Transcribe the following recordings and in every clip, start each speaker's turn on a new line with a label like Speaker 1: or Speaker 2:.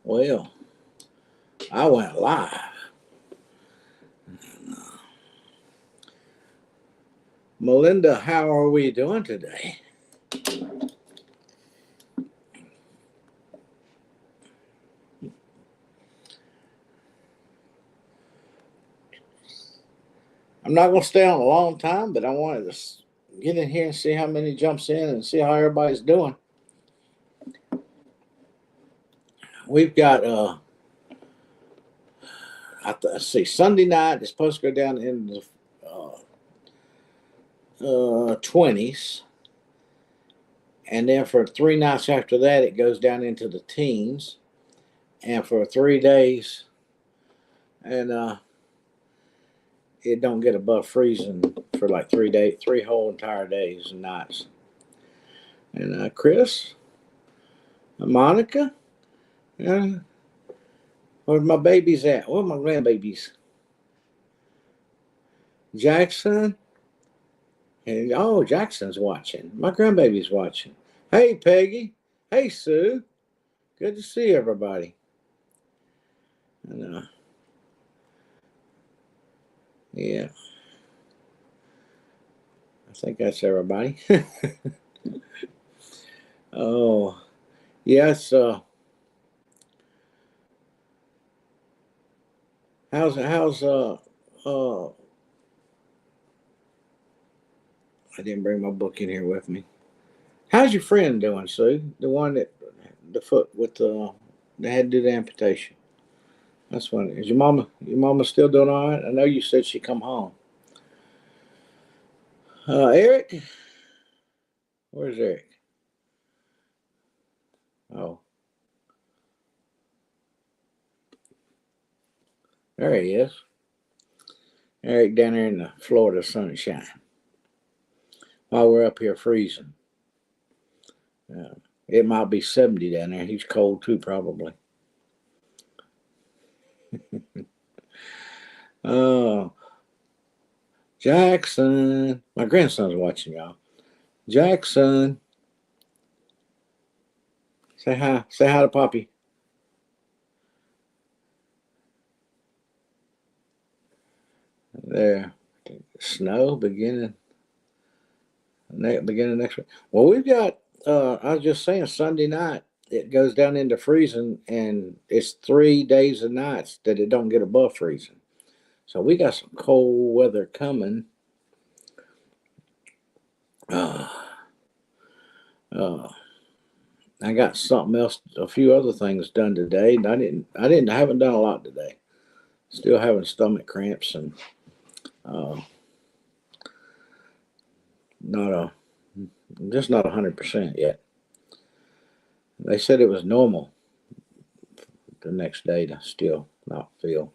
Speaker 1: Well, I went live. Melinda, how are we doing today? I'm not going to stay on a long time, but I wanted to get in here and see how many jumps in and see how everybody's doing. We've got, let's see, Sunday night is supposed to go down in the 20s. And then for 3 nights after that, it goes down into the teens. And for 3 days, and it don't get above freezing for like 3 whole entire days and nights. And Chris, Monica, where my babies at? Where my grandbabies? Jackson, and Jackson's watching. My grandbaby's watching. Hey Peggy, hey Sue, good to see everybody. And yeah, I think that's everybody. Oh, yes. How's I didn't bring my book in here with me. How's your friend doing, Sue? The one that the foot with they had to do the amputation. That's one. Is your mama still doing all right? I know you said she come home. Eric, where's Eric? Oh, there he is. Eric down there in the Florida sunshine while we're up here freezing. It might be 70 down there. He's cold too, probably. Oh, Jackson. My grandson's watching y'all. Jackson. Say hi. Say hi to Poppy. There. Snow beginning next week. Well, we've got, I was just saying, Sunday night, it goes down into freezing, and it's 3 days and nights that it don't get above freezing. So we got some cold weather coming. Uh, uh, I got something else, a few other things done today. I haven't done a lot today. Still having stomach cramps and not a, just not 100% yet. They said it was normal the next day to still not feel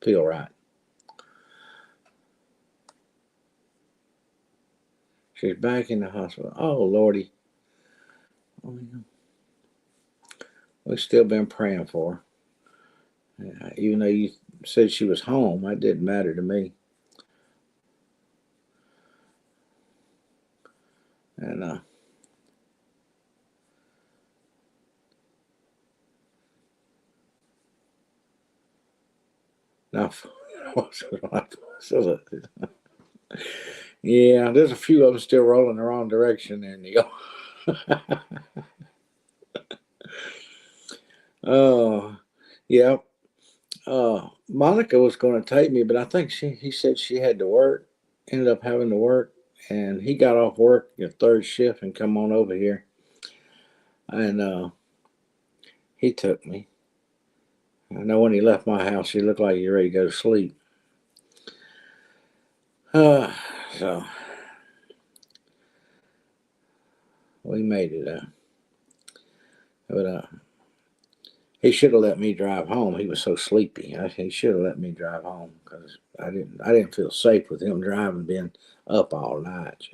Speaker 1: right. She's back in the hospital. Oh Lordy, we've still been praying for her. Even though you said she was home, that didn't matter to me. And now, yeah, there's a few of them still rolling the wrong direction there, Neil. Oh, yeah. Monica was going to take me, but I think he said she had to work. Ended up having to work, and he got off work your third shift and come on over here, and he took me. I know when he left my house, he looked like he was ready to go to sleep. So we made it. But he should have let me drive home. He was so sleepy. He should have let me drive home because I didn't feel safe with him driving, being up all night.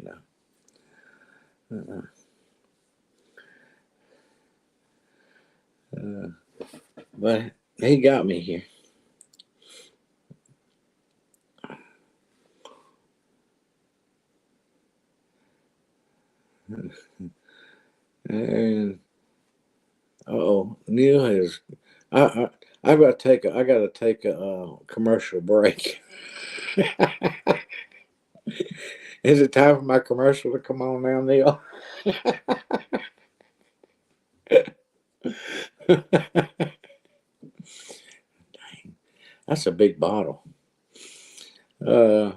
Speaker 1: But he got me here. And Oh, Neil has. I I got to take a commercial break. Is it time for my commercial to come on now, Neil? That's a big bottle. Uh,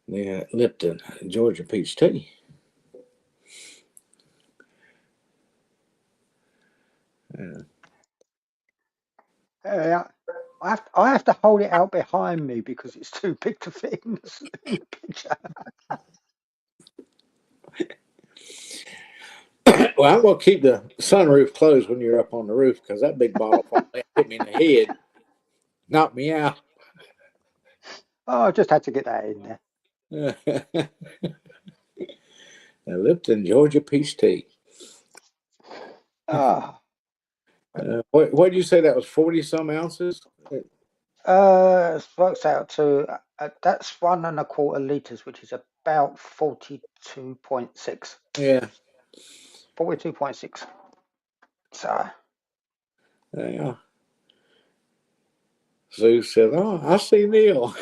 Speaker 1: yeah, Lipton, Georgia peach tea. Yeah.
Speaker 2: Yeah, I have to hold it out behind me because it's too big to fit in the picture.
Speaker 1: Well, I'm going to keep the sunroof closed when you're up on the roof because that big bottle probably hit me in the head, knocked me out.
Speaker 2: Oh, I just had to get that in there.
Speaker 1: Lipton, Georgia peach tea.
Speaker 2: Ah,
Speaker 1: What did you say that was 40 some ounces?
Speaker 2: it works out to that's 1.25 liters, which is about 42.6.
Speaker 1: Yeah.
Speaker 2: 42.6. So,
Speaker 1: Yeah. Sue said, "Oh, I see Neil."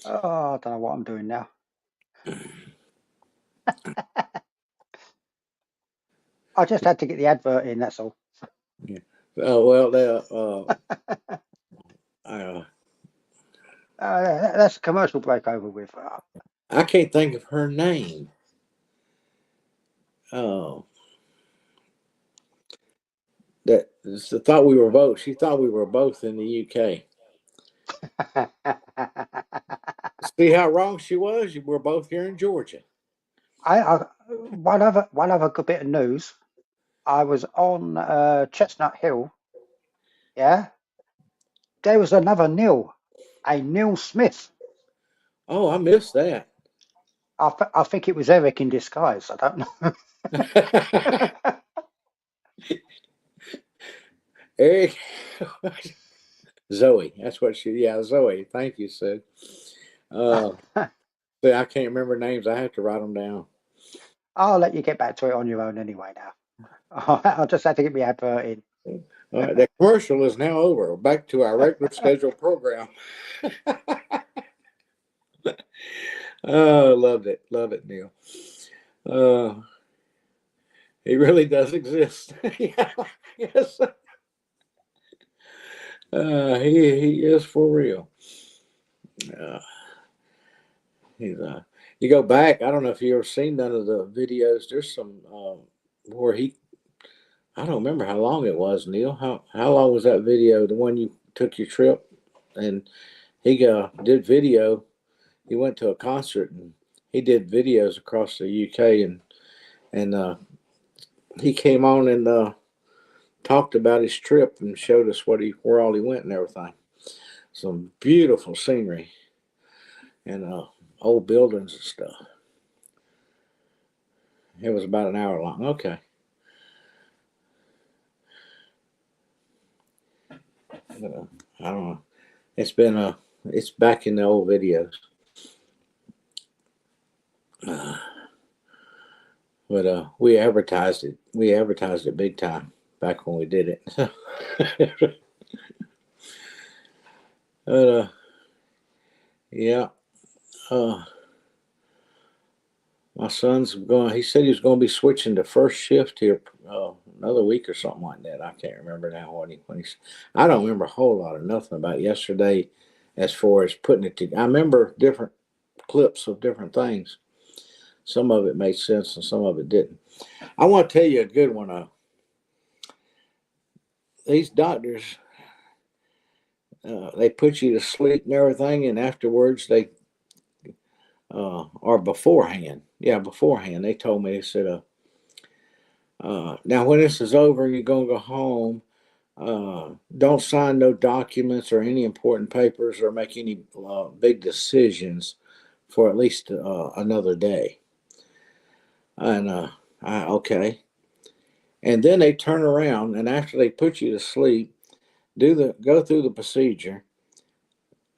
Speaker 2: oh, I don't know what I'm doing now. I just had to get the advert in. That's all.
Speaker 1: Yeah. Well, uh,
Speaker 2: That's a commercial break over with.
Speaker 1: I can't think of her name. Oh, that thought we were both. She thought we were both in the UK. See how wrong she was. We're both here in Georgia.
Speaker 2: One other good bit of news. I was on Chestnut Hill. Yeah, there was another Neil, a Neil Smith.
Speaker 1: Oh, I missed that.
Speaker 2: I think it was Eric in disguise. I don't know.
Speaker 1: Eric, Zoe. That's what she. Yeah, Zoe. Thank you, Sue. Uh, see, I can't remember names. I have to write them down.
Speaker 2: I'll let you get back to it on your own anyway now. I'll just have to get my advert in.
Speaker 1: All right, the commercial is now over. Back to our regular scheduled program. Oh, love it, Neil. Uh, he really does exist. Yeah, yes, he is for real. Uh, he's you go back. I don't know if you ever seen none of the videos. There's some where he. I don't remember how long it was, Neil. How long was that video? The one you took your trip, and he did video. He went to a concert and he did videos across the UK and he came on and talked about his trip and showed us where all he went and everything. Some beautiful scenery and old buildings and stuff. It was about an hour long. Okay. I don't know. It's back in the old videos. Uh, but we advertised it. We advertised it big time back when we did it. But yeah. Uh, my son's going. He said he was going to be switching to first shift here another week or something like that. I can't remember now when he's. I don't remember a whole lot of nothing about yesterday, as far as putting it together. I remember different clips of different things. Some of it made sense and some of it didn't. I want to tell you a good one. These doctors, they put you to sleep and everything, and afterwards they or beforehand. Yeah, beforehand. They told me, they said, now when this is over and you're going to go home, don't sign no documents or any important papers or make any big decisions for at least another day. And okay. And then they turn around and after they put you to sleep, go through the procedure,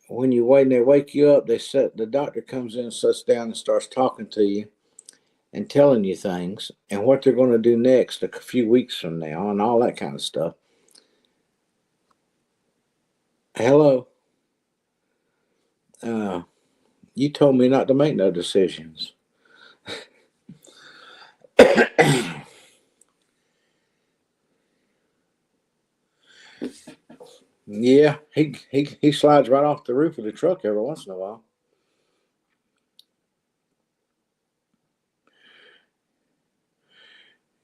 Speaker 1: when you wait and they wake you up, the doctor comes in, sits down, and starts talking to you and telling you things and what they're going to do next a few weeks from now and all that kind of stuff. Hello. You told me not to make no decisions. Yeah, he slides right off the roof of the truck every once in a while.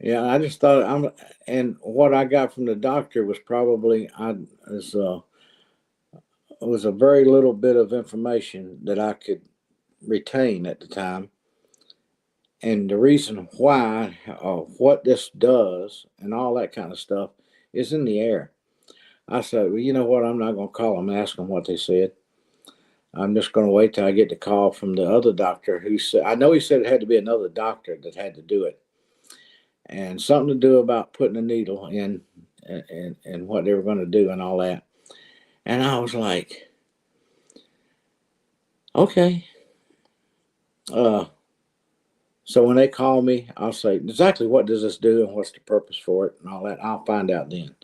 Speaker 1: Yeah, I just thought and what I got from the doctor was probably was a very little bit of information that I could retain at the time, and the reason why, what this does, and all that kind of stuff, is in the air. I said, well, you know what? I'm not going to call them and ask them what they said. I'm just going to wait till I get the call from the other doctor who said, I know he said it had to be another doctor that had to do it, and something to do about putting a needle in and what they were going to do and all that. And I was like, okay. Uh, so when they call me, I'll say exactly what does this do and what's the purpose for it and all that. I'll find out then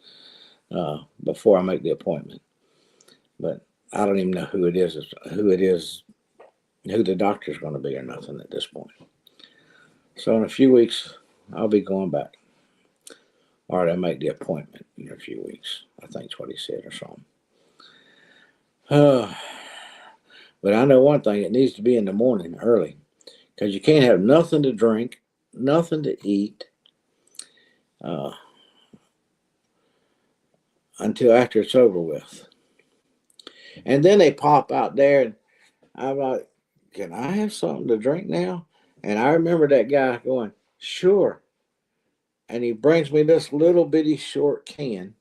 Speaker 1: before I make the appointment. But I don't even know who it is, who the doctor's going to be or nothing at this point. So in a few weeks, I'll be going back. Or they'll make the appointment in a few weeks. I think that's what he said or something. But I know one thing, it needs to be in the morning early because you can't have nothing to drink, nothing to eat uh, until after it's over with. And then they pop out there, and I'm like, can I have something to drink now? And I remember that guy going, sure. And he brings me this little bitty short can,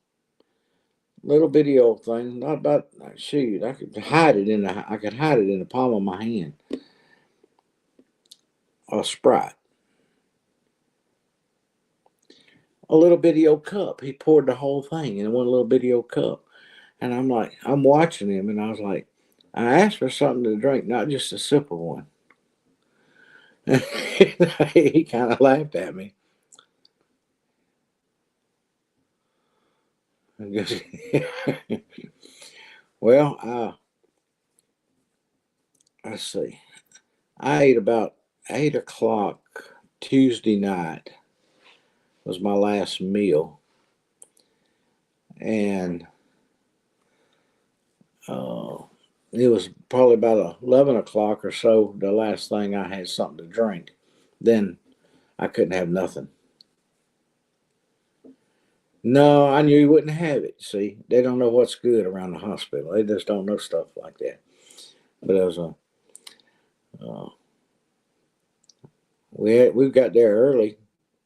Speaker 1: little bitty old thing, not about, shoot, I could hide it in the palm of my hand. A Sprite. A little bitty old cup. He poured the whole thing in one little bitty old cup. And I'm like, I'm watching him, and I was like, I asked for something to drink, not just a sip of one. He kind of laughed at me. Well, let's see. I ate about 8 o'clock Tuesday night was my last meal, and it was probably about 11 o'clock or so. The last thing I had something to drink. Then I couldn't have nothing. No, I knew he wouldn't have it. See, they don't know what's good around the hospital. They just don't know stuff like that. But it was uh, we got there early,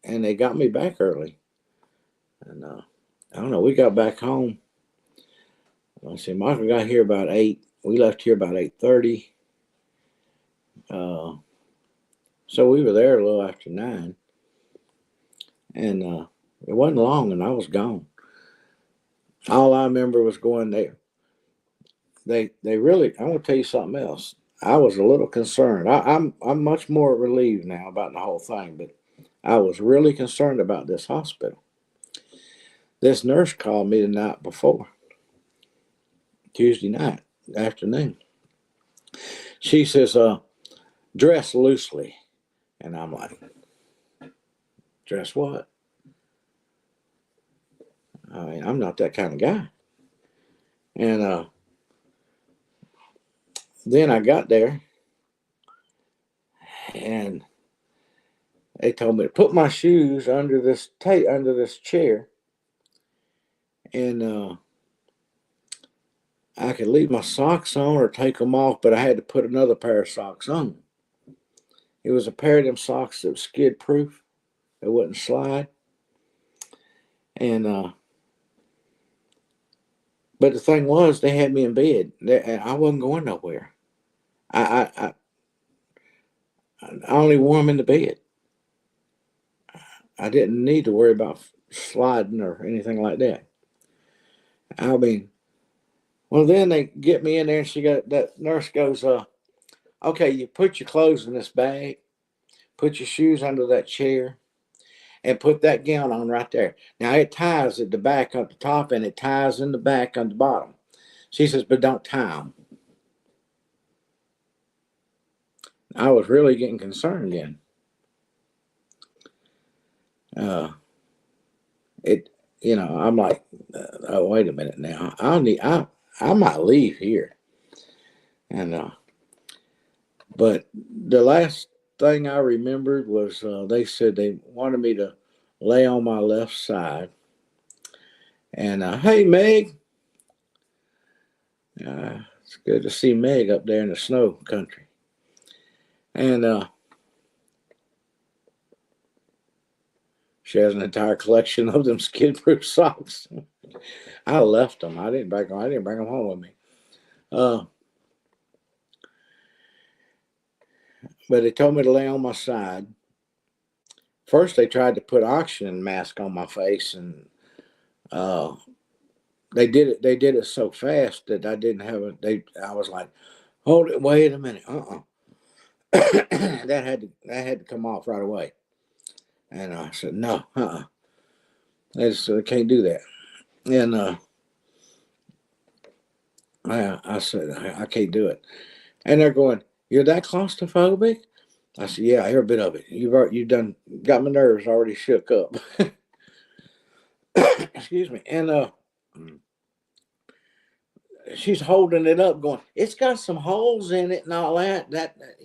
Speaker 1: and they got me back early, and I don't know. We got back home. I see, Michael got here about 8. We left here about 8:30. Uh, so we were there a little after 9, and it wasn't long, and I was gone. All I remember was going there. They really. I want to tell you something else. I was a little concerned. I'm much more relieved now about the whole thing, but I was really concerned about this hospital. This nurse called me the night before, Tuesday night afternoon. She says, "Dress loosely," and I'm like, "Dress what?" I mean, I'm not that kind of guy. And then I got there, and they told me to put my shoes under under this chair, and I could leave my socks on or take them off, but I had to put another pair of socks on. It was a pair of them socks that was skid proof. They wouldn't slide. And but the thing was, they had me in bed. And I wasn't going nowhere. I, I only wore them in the bed. I didn't need to worry about sliding or anything like that. I mean, Well, then they get me in there, and that nurse goes, "Okay, you put your clothes in this bag, put your shoes under that chair, and put that gown on right there. Now it ties at the back at the top, and it ties in the back on the bottom." She says, "But don't tie them." I was really getting concerned then. Uh, it, I'm like, "Oh, wait a minute now. I might leave here." And but the last thing I remembered was they said they wanted me to lay on my left side. And hey, Meg, it's good to see Meg up there in the snow country. And she has an entire collection of them skid-proof socks. I left them. I didn't bring them. I didn't bring them home with me. Uh, but they told me to lay on my side. First, they tried to put oxygen mask on my face, and uh, they did it. They did it so fast that I didn't have a. I was like, "Hold it! Wait a minute! That had to come off right away." And I said, "No, I can't do that." And I said, I can't do it. And they're going, "You're that claustrophobic?" I said, "Yeah, every bit of it. You've done got my nerves already shook up." Excuse me. And she's holding it up, going, "It's got some holes in it and all that."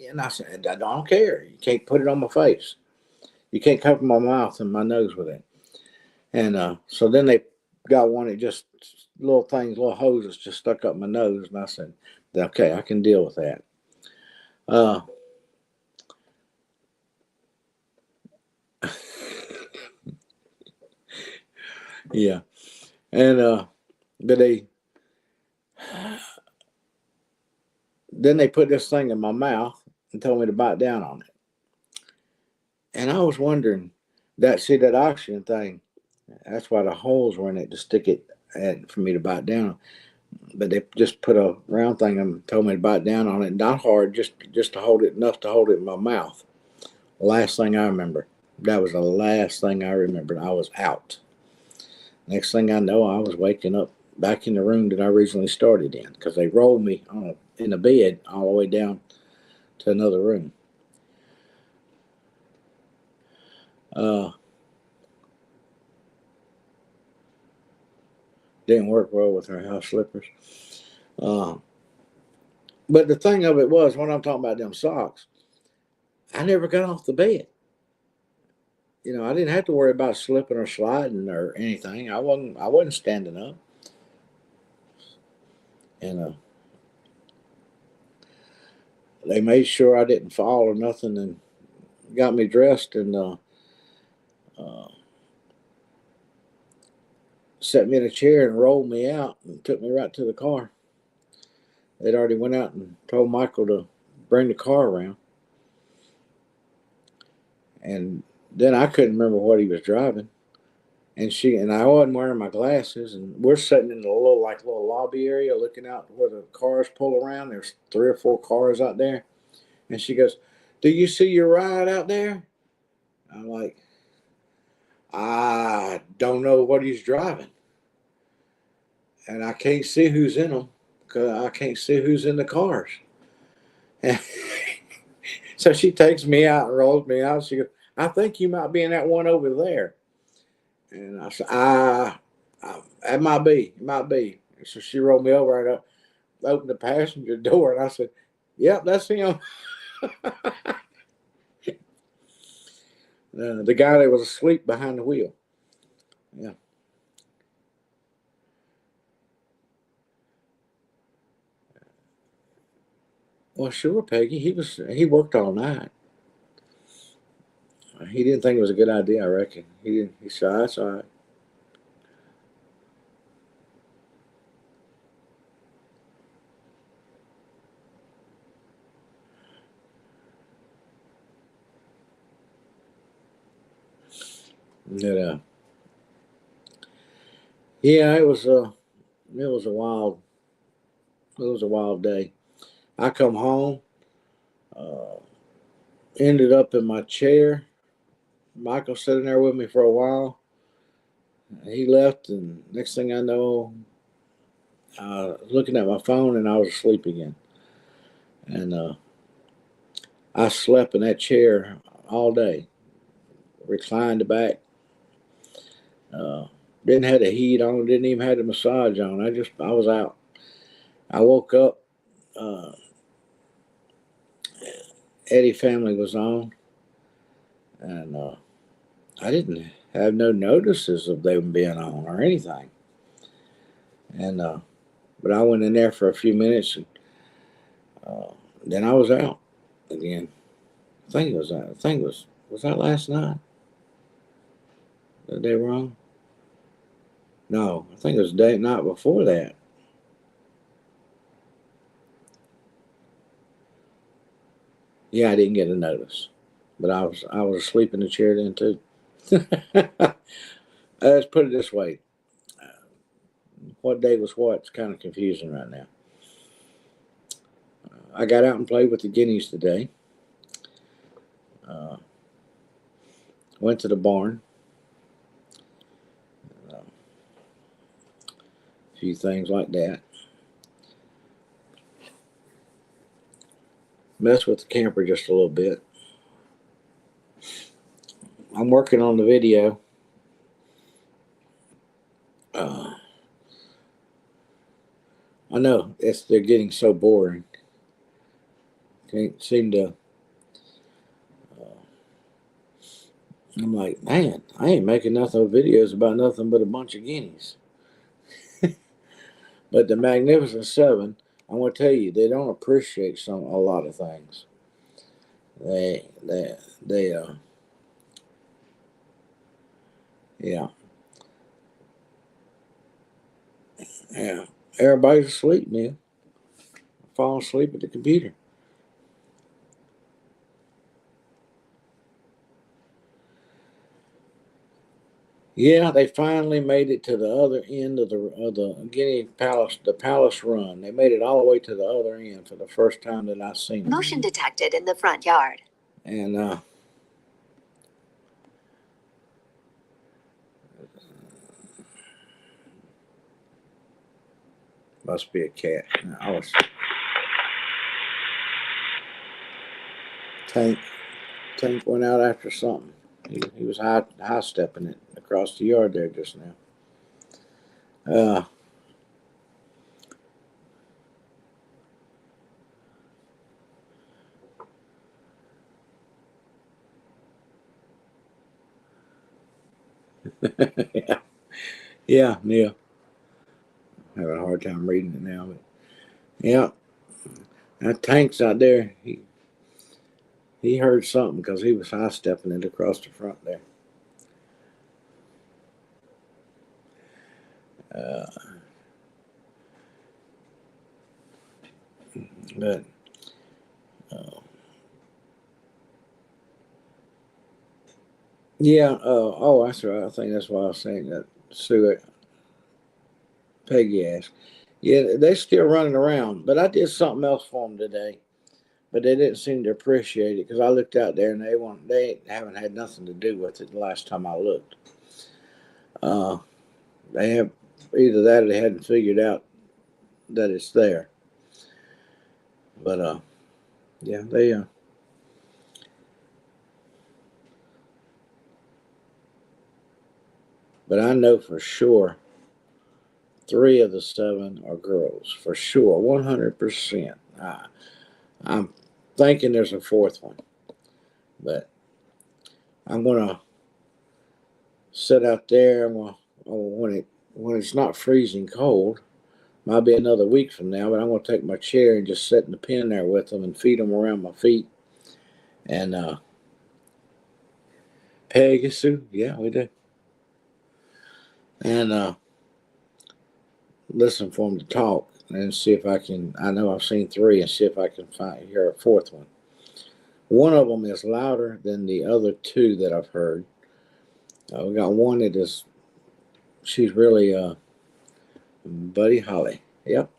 Speaker 1: And I said, "I don't care. You can't put it on my face. You can't cover my mouth and my nose with it." And so then they got one that just little things, little hoses just stuck up my nose, and I said, "Okay, I can deal with that." Uh, yeah, and but then they put this thing in my mouth and told me to bite down on it. And I was wondering that oxygen thing, that's why the holes were in it to stick it and for me to bite down. But they just put a round thing and told me to bite down on it, not hard, just to hold it enough to hold it in my mouth. Last thing I remember. That was the last thing I remembered. I was out. Next thing I know, I was waking up back in the room that I originally started in because they rolled me in the bed all the way down to another room. Uh, didn't work well with her house slippers. Uh, but the thing of it was, when I'm talking about them socks, I never got off the bed. I didn't have to worry about slipping or sliding or anything. I wasn't standing up, and they made sure I didn't fall or nothing, and got me dressed and uh, set me in a chair and rolled me out and took me right to the car. They'd already went out and told Michael to bring the car around, and then I couldn't remember what he was driving. And I wasn't wearing my glasses, and we're sitting in the little lobby area looking out where the cars pull around. There's 3 or 4 cars out there, and she goes, "Do you see your ride out there?" I'm like, "I don't know what he's driving, and I can't see who's in them because I can't see who's in the cars." And so she takes me out and rolls me out. She goes, "I think you might be in that one over there." And I said, it might be, it might be." So she rolled me over and opened the passenger door, and I said, "Yep, that's him." The guy that was asleep behind the wheel. Yeah. Well, sure, Peggy. He worked all night. He didn't think it was a good idea. I reckon he didn't. He said, "That's all right." But, yeah, it was a wild. It was a wild day. I come home, uh, ended up in my chair. Michael sitting there with me for a while. He left, and next thing I know, looking at my phone, and I was asleep again. And I slept in that chair all day, reclined back. Uh, didn't have the heat on, didn't even have the massage on. I was out. I woke up. Uh, Eddie Family was on, and I didn't have no notices of them being on or anything. And but I went in there for a few minutes, and uh, then I was out again. I think it was that. I think it was that last night. The day wrong? No, I think it was the day night before that. Yeah, I didn't get a notice, but I was asleep in the chair then too. Let's put it this way: what day was what? It's kind of confusing right now. I got out and played with the guineas today. Uh, Went to the barn. A few things like that. Messed with the camper just a little bit. I'm working on the video. Uh, I know they're getting so boring. Can't seem to. I'm like, man, I ain't making nothing videos about nothing but a bunch of guineas. But the Magnificent Seven, I'm gonna tell you, they don't appreciate a lot of things. They yeah, yeah. Everybody's asleep, Neil. Falling asleep at the computer. Yeah, they finally made it to the other end of the Guinea Palace, the Palace Run. They made it all the way to the other end for the first time that I've seen them.
Speaker 3: Motion detected in the front yard.
Speaker 1: And must be a cat. I was Tank. Tank went out after something. He was high stepping it across the yard there just now. Uh, yeah, yeah, Neil. Having a hard time reading it now, but yeah, that Tank's out there. He heard something because he was high stepping it across the front there. Uh, but uh, yeah, oh, that's right. I think that's why I was saying that. Sue, Peggy asked. Yeah, they're still running around, but I did something else for them today. But they didn't seem to appreciate it because I looked out there and they haven't had nothing to do with it the last time I looked. Uh, they have either that or they hadn't figured out that it's there. But yeah, they but I know for sure 3 of the 7 are girls for sure, 100%. I'm thinking there's a fourth one, but I'm gonna sit out there. When it's not freezing cold. Might be another week from now, but I'm going to take my chair and just sit in the pen there with them and feed them around my feet. And Pegasus, yeah, we do. And listen for them to talk and see if I can. I know I've seen 3 and see if I can hear a fourth one. One of them is louder than the other 2 that I've heard. We got one that is, she's really Buddy Holly. Yep.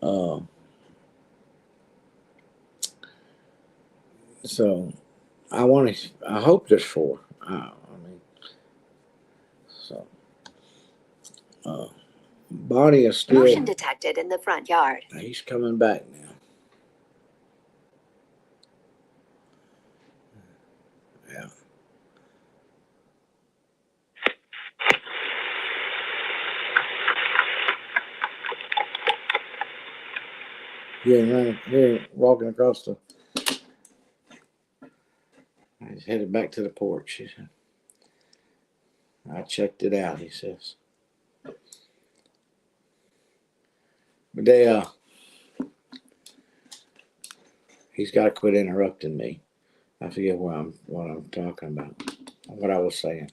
Speaker 1: Uh, so I hope there's 4. I mean, so uh, Bonnie is still.
Speaker 3: Motion detected in the front yard.
Speaker 1: He's coming back now. Yeah. He ain't walking across the. He's headed back to the porch. He said, I checked it out, he says. But he's got to quit interrupting me. I forget what I'm talking about, what I was saying.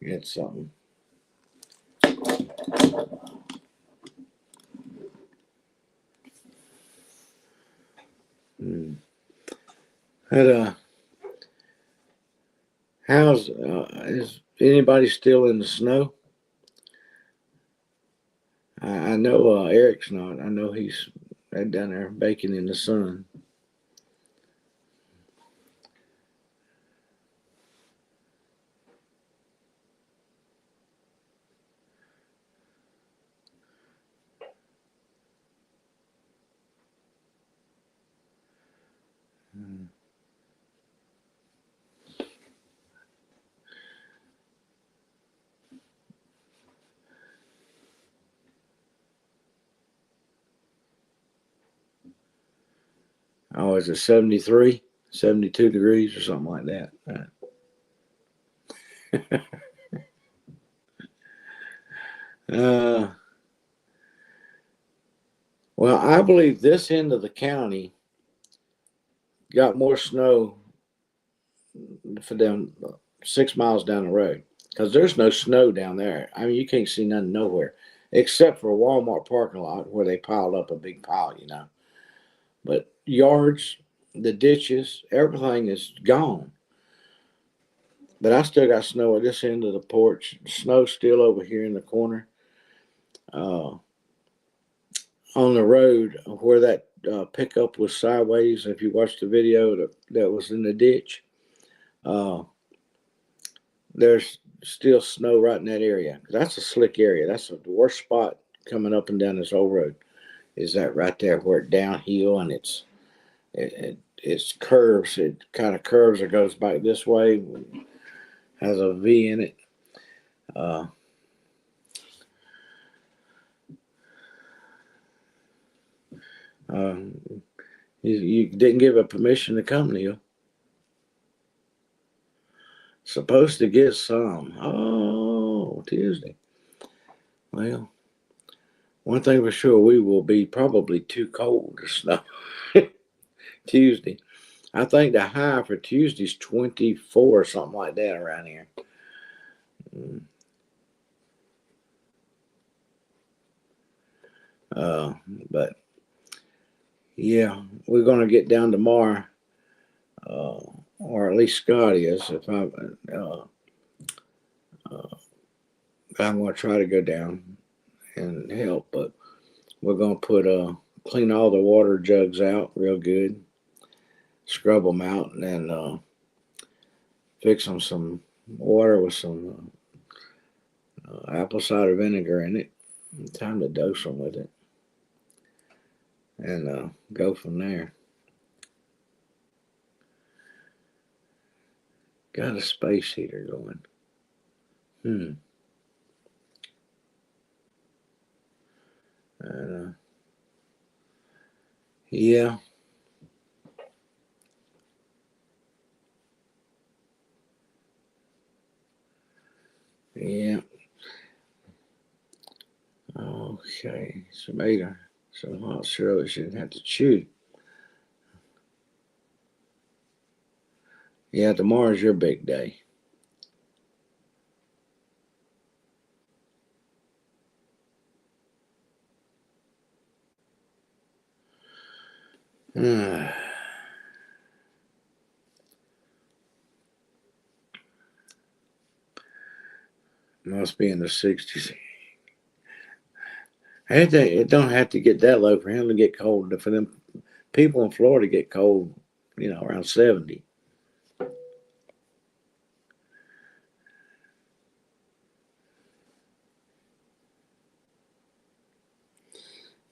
Speaker 1: It's something. But is anybody still in the snow? I know Eric's not. I know he's down there baking in the sun. Oh, is it 73, 72 degrees or something like that? Uh, well, I believe this end of the county got more snow for them 6 miles down the road because there's no snow down there. I mean, you can't see nothing nowhere except for a Walmart parking lot where they piled up a big pile. But yards, the ditches, everything is gone. But I still got snow at this end of the porch. Snow still over here in the corner. On the road where that pickup was sideways. If you watched the video that was in the ditch, uh, there's still snow right in that area. That's a slick area. That's the worst spot coming up and down this old road. Is that right there where it's downhill and it's curves. It kind of curves or goes back this way. Has a V in it. Uh, you didn't give a permission to come, Neil. Supposed to get some. Oh, Tuesday. Well, one thing for sure, we will be probably too cold to snow Tuesday. I think the high for Tuesday's 24 or something like that around here. Uh, but yeah, we're gonna get down tomorrow, or at least Scott is. If I'm gonna try to go down and help, but we're gonna clean all the water jugs out real good, scrub them out, and then fix them some water with some apple cider vinegar in it. Time to dose them with it, and go from there. Got a space heater going. And, yeah. Okay, some hot syrup she didn't have to chew. Yeah, tomorrow's your big day. Must be in the 60s. It don't have to get that low for him to get cold. For them people in Florida get cold, around 70.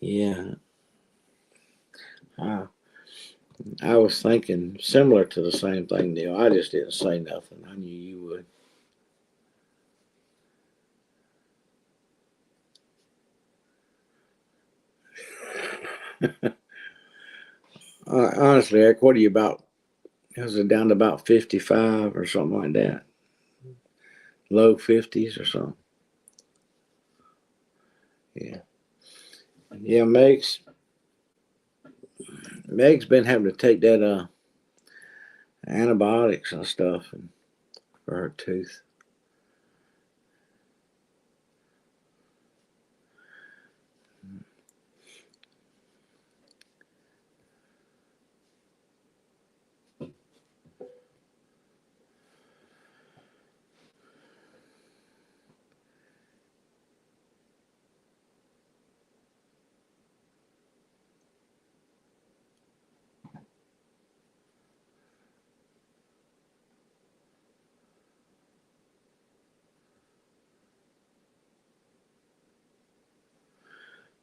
Speaker 1: Yeah. I was thinking similar to the same thing, Neil. I just didn't say nothing. I knew you would. Honestly, Eric, what are you about? Is it down to about 55 or something like that? Low 50s or something? Yeah. Yeah, Meg's been having to take that antibiotics and stuff for her tooth.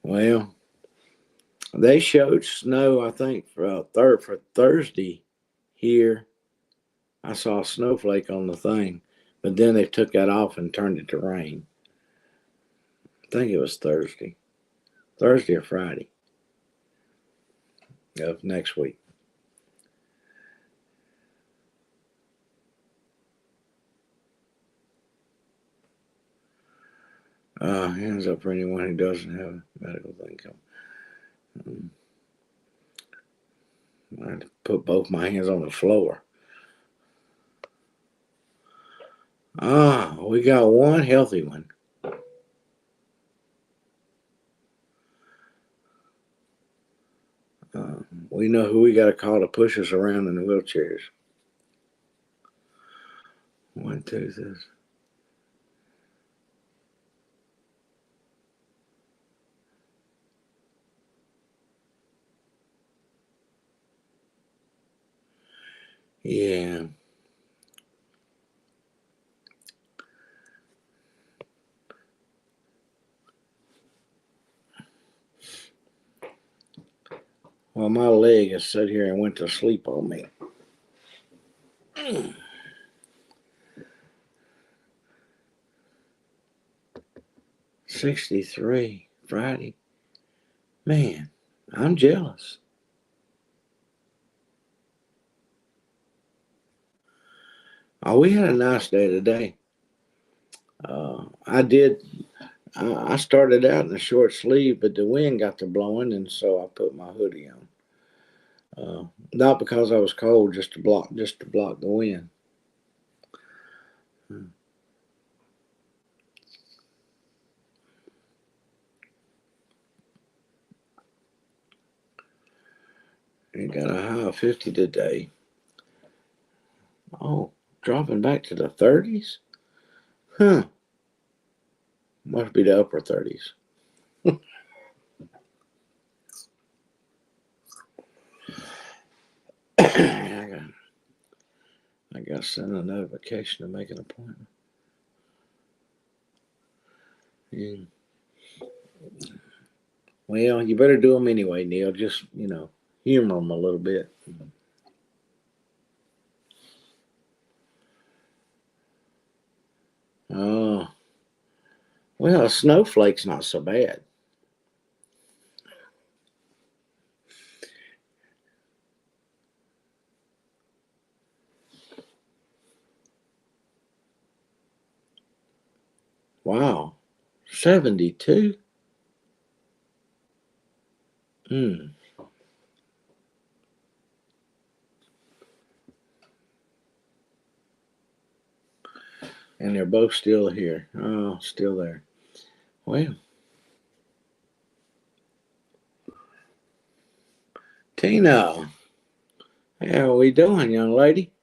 Speaker 1: Well, they showed snow, I think, for Thursday here. I saw a snowflake on the thing, but then they took that off and turned it to rain. I think it was Thursday or Friday of next week. Hands up for anyone who doesn't have a medical income. I had to put both my hands on the floor. We got one healthy one. We know who we got to call to push us around in the wheelchairs. 1, 2, 3. Yeah. Well, my leg has sat here and went to sleep on me. 63 Friday. Man, I'm jealous. Oh, we had a nice day today. I started out in a short sleeve, but the wind got to blowing, and so I put my hoodie on. Not because I was cold, just to block the wind. It got a high of 50 today. Oh, dropping back to the 30s? Huh. Must be the upper 30s. I got to send a notification to make an appointment. Yeah. Well, you better do them anyway, Neil. Just, humor them a little bit. Oh, well, a snowflake's not so bad. Wow, 72? Hmm. And they're both still here. Oh, still there. Well, Tina, how are we doing, young lady?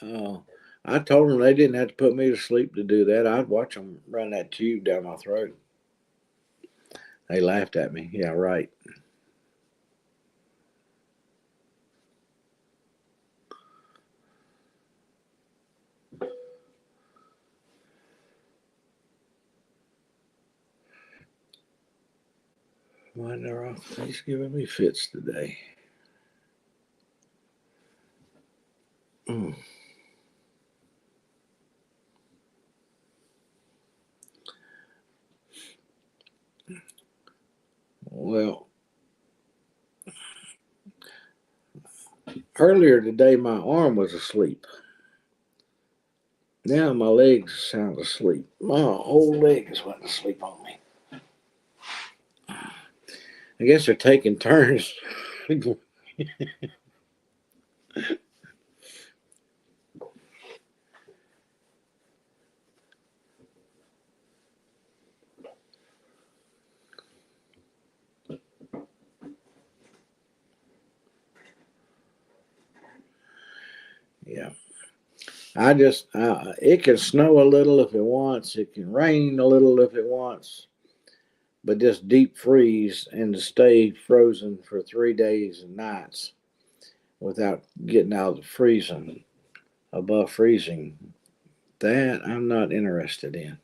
Speaker 1: Oh, I told them they didn't have to put me to sleep to do that. I'd watch them run that tube down my throat. They laughed at me. Yeah, right. Why they're off? He's giving me fits today. Mm. Well, earlier today my arm was asleep. Now my legs sound asleep. My whole leg is went to sleep on me. I guess they're taking turns. Yeah. It can snow a little if it wants. It can rain a little if it wants. But just deep freeze and to stay frozen for 3 days and nights without getting out of freezing, above freezing, that I'm not interested in.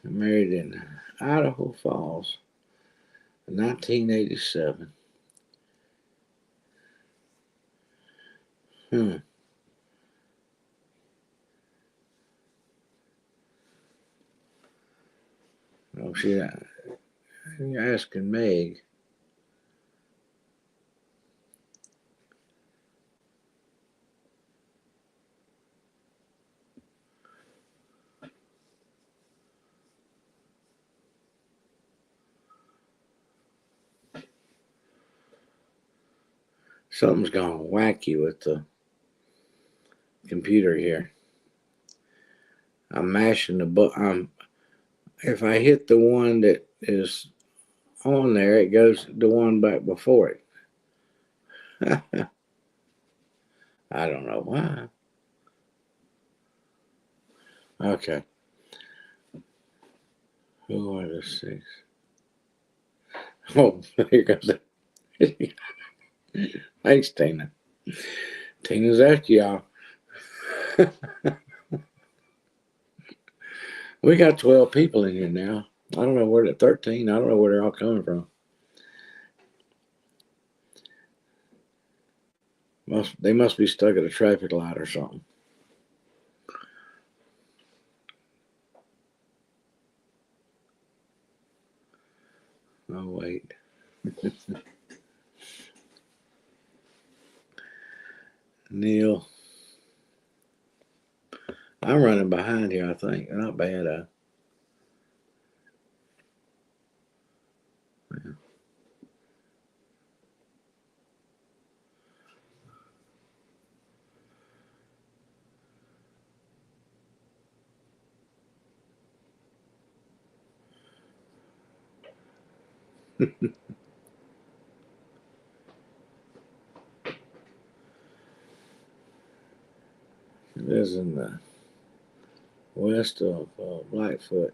Speaker 1: Married in Idaho Falls, 1987. Hmm. Oh, you're asking Meg. Something's gone wacky with the computer here. I'm mashing the button. If I hit the one that is on there, it goes the one back before it. I don't know why. Okay. Who are the six? Oh, here goes it. Thanks, Tina. Tina's after y'all. We got 12 people in here now. I don't know where the 13. I don't know where they're all coming from. They must be stuck at a traffic light or something. Oh wait. Neil. I'm running behind here, I think. Not bad, It is in the west of Blackfoot.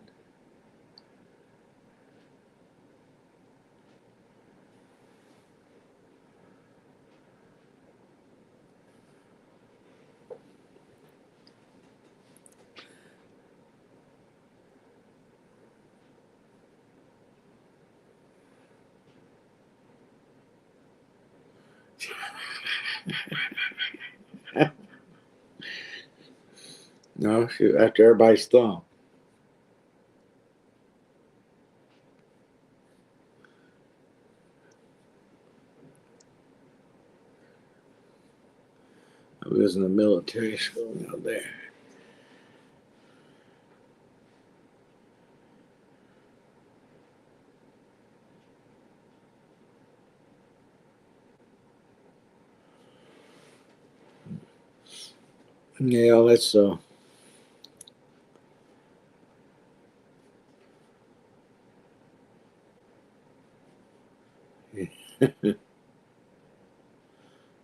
Speaker 1: No, shoot, after everybody's thumb. I was in the military school out there. Yeah, let's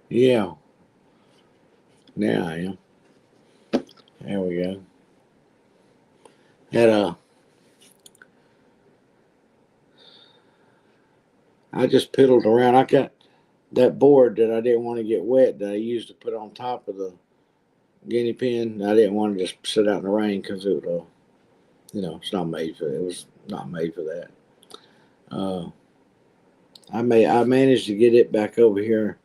Speaker 1: yeah. Now I am. There we go. Had I just piddled around. I got that board that I didn't want to get wet that I used to put on top of the guinea pen. I didn't want to just sit out in the rain because it would, it's not made for it. Was not made for that. I managed to get it back over here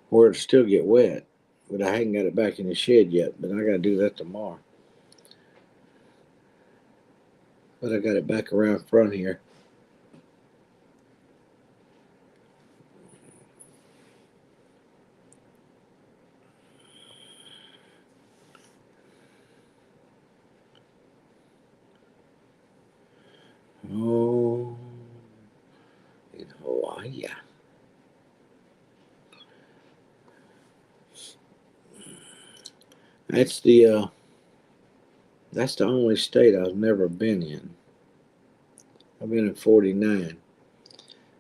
Speaker 1: where it still get wet, but I hadn't got it back in the shed yet. But I got to do that tomorrow. But I got it back around front here. Oh, in Hawaii. That's the only state I've never been in. I've been in 49.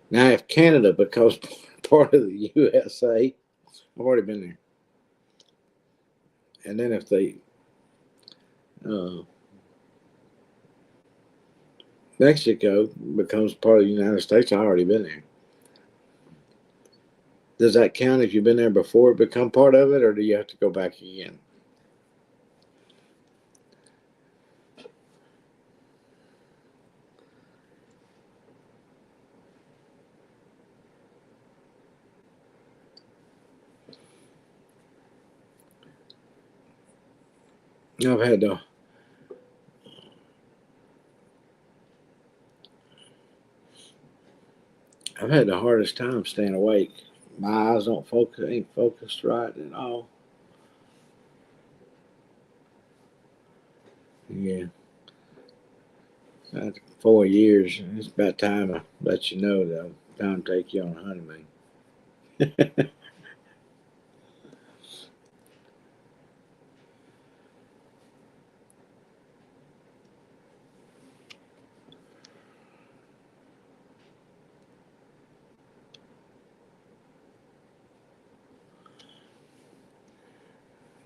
Speaker 1: Now, if Canada becomes part of the USA, I've already been there. And then if they uh, Mexico becomes part of the United States, I've already been there. Does that count if you've been there before, become part of it, or do you have to go back again? I've had the I've had the hardest time staying awake. My eyes don't focus, ain't focused right at all. Yeah, 4 years. It's about time I let you know that time to take you on a honeymoon.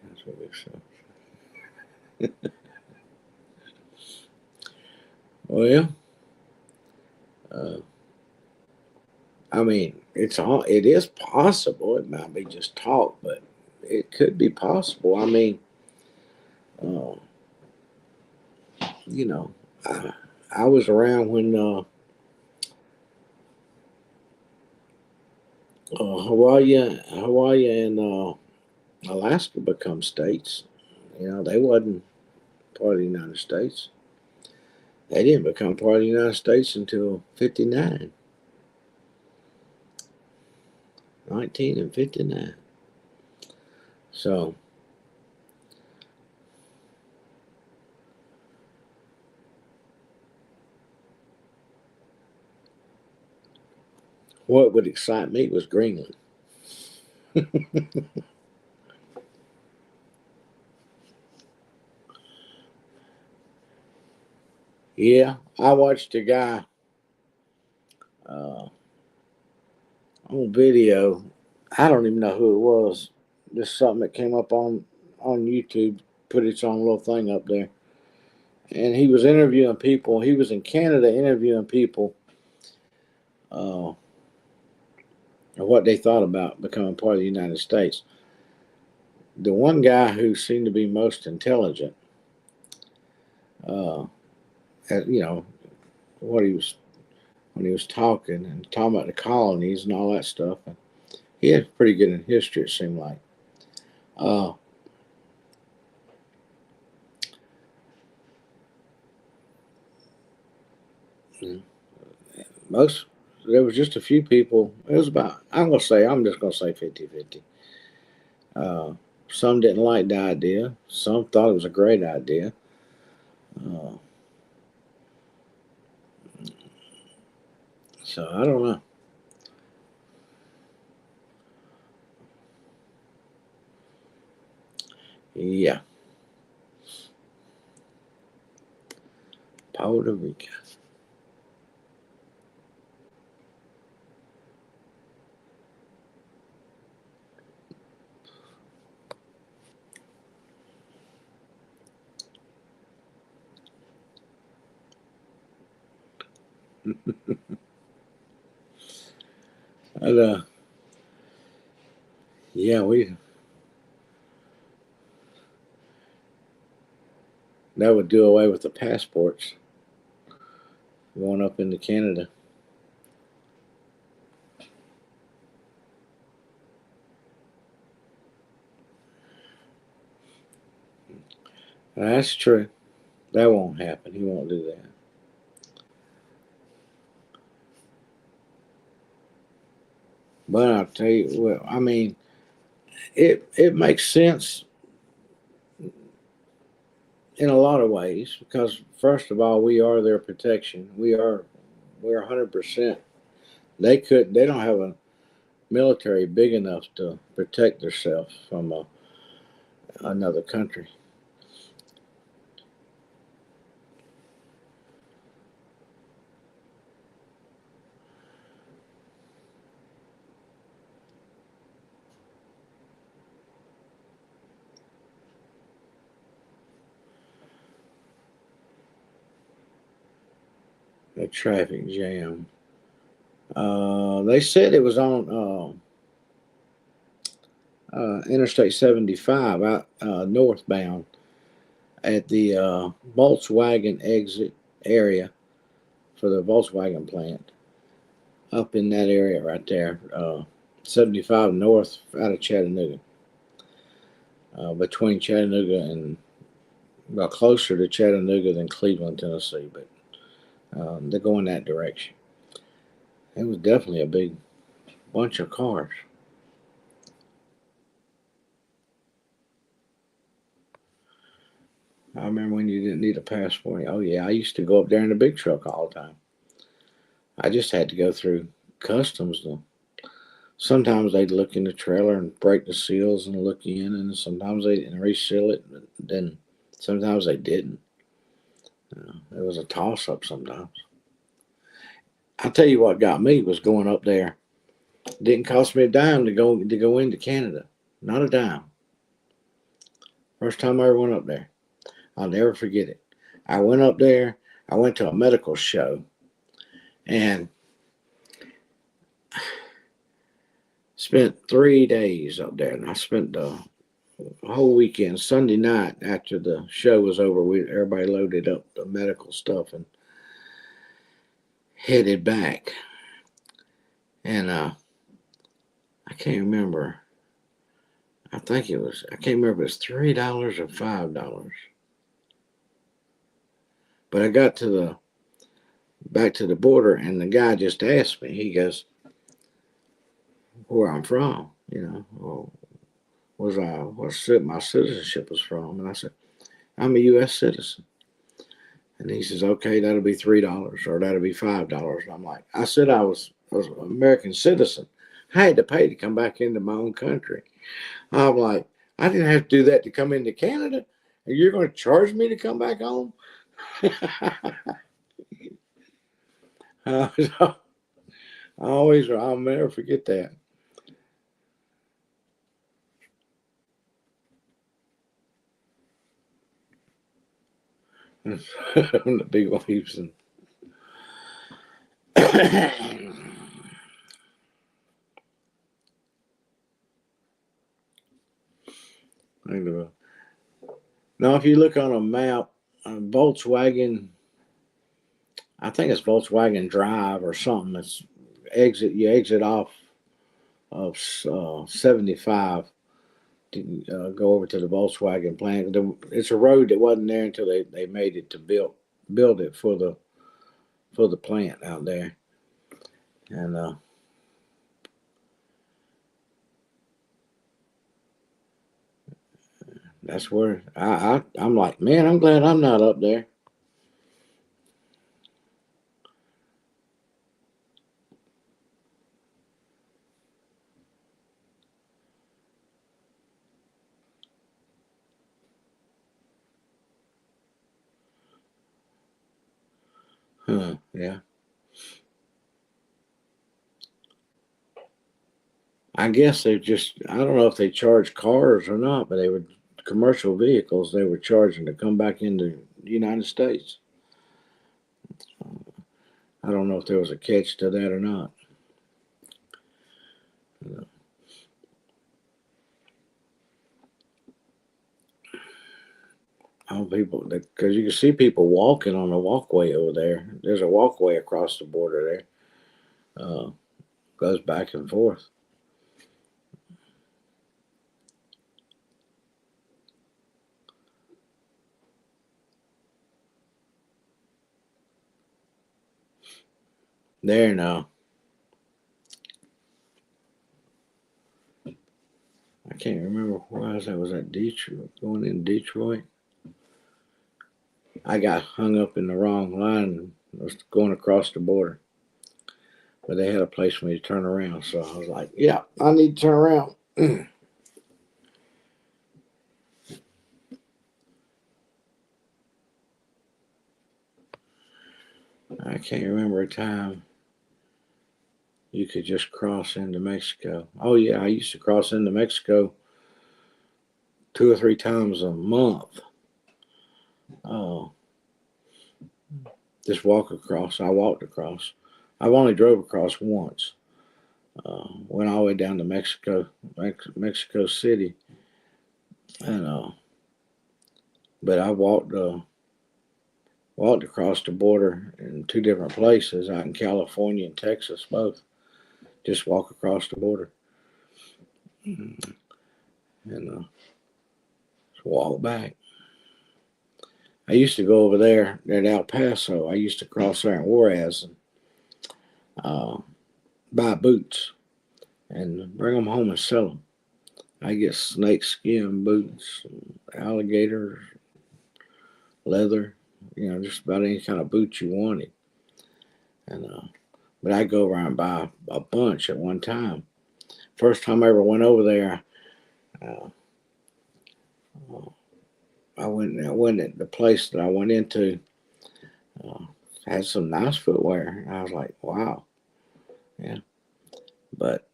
Speaker 1: That's what we say. Well, uh, I mean, it is possible. It might be just talk, but it could be possible. I mean, uh, you know, I was around when Hawaii and Alaska become states. They wasn't part of the United States. They didn't become part of the United States until 59, 1959. So, what would excite me was Greenland. Yeah, I watched a guy uh, on video. I don't even know who it was. Just something that came up on YouTube. Put its own little thing up there, and he was interviewing people. He was in Canada interviewing people uh, what they thought about becoming part of the United States. The one guy who seemed to be most intelligent, uh, you know, what he was when he was talking about the colonies and all that stuff. He had pretty good in history, it seemed like. Uh, most there was just a few people. It was about I'm just gonna say 50-50. Uh, some didn't like the idea. Some thought it was a great idea. Uh, so I don't know. Yeah, Puerto Rico. And, yeah, that would do away with the passports going up into Canada. That's true. That won't happen. He won't do that. But I'll tell you, well, I mean, it makes sense in a lot of ways because first of all, we are their protection. We're 100%. They don't have a military big enough to protect themselves from another country. A traffic jam. They said it was on Interstate 75 out northbound at the Volkswagen exit area for the Volkswagen plant up in that area right there. 75 north out of Chattanooga, between Chattanooga and well, closer to Chattanooga than Cleveland, Tennessee, but they're going that direction. It was definitely a big bunch of cars. I remember when you didn't need a passport. Oh yeah, I used to go up there in the big truck all the time. I just had to go through customs. Sometimes they'd look in the trailer and break the seals and look in, and sometimes they didn't reseal it. But then sometimes they didn't. It was a toss up sometimes. I'll tell you what got me was going up there. Didn't cost me a dime to go into Canada. Not a dime. First time I ever went up there. I'll never forget it. I went up there. I went to a medical show and spent 3 days up there. And I spent the whole weekend, Sunday night after the show was over. Everybody loaded up the medical stuff and headed back. And I can't remember. I can't remember if it was $3 or $5. But I got back to the border, and the guy just asked me. He goes, "Where I'm from?" Or what my citizenship was from, and I said, "I'm a U.S. citizen." And he says, "Okay, that'll be $3 or that'll be $5." And I'm like, I said I was an American citizen. I had to pay to come back into my own country. I'm like, I didn't have to do that to come into Canada. And you're going to charge me to come back home? So I'll never forget that. The big waves and now, if you look on a map, Volkswagen, I think it's Volkswagen Drive or something. You exit off 75 to go over to the Volkswagen plant. It's a road that wasn't there until they made it to build it for the plant out there, and that's where I'm like, man, I'm glad I'm not up there. Huh, yeah. I guess they just, I don't know if they charge cars or not, but they were commercial vehicles they were charging to come back into the United States. I don't know if there was a catch to that or not. All people, because you can see people walking on the walkway over there. There's a walkway across the border there. Goes back and forth. There now. I can't remember where I was at Detroit, going in Detroit. I got hung up in the wrong line. I was going across the border. But they had a place for me to turn around. So I was like, yeah, I need to turn around. I can't remember a time you could just cross into Mexico. Oh, yeah, I used to cross into Mexico 2 or 3 times a month. Oh, just walk across. I walked across. I've only drove across once. Went all the way down to Mexico City, and but I walked across the border in 2 different places out in California and Texas, both. Just walk across the border, and just walk back. I used to go over there at El Paso. I used to cross there in Juarez and buy boots and bring them home and sell them. I get snake skin boots, alligator, leather, just about any kind of boot you wanted. And but I go around and buy a bunch at one time. First time I ever went over there, uh, I went at the place that I went into. Had some nice footwear. And I was like, wow, yeah. But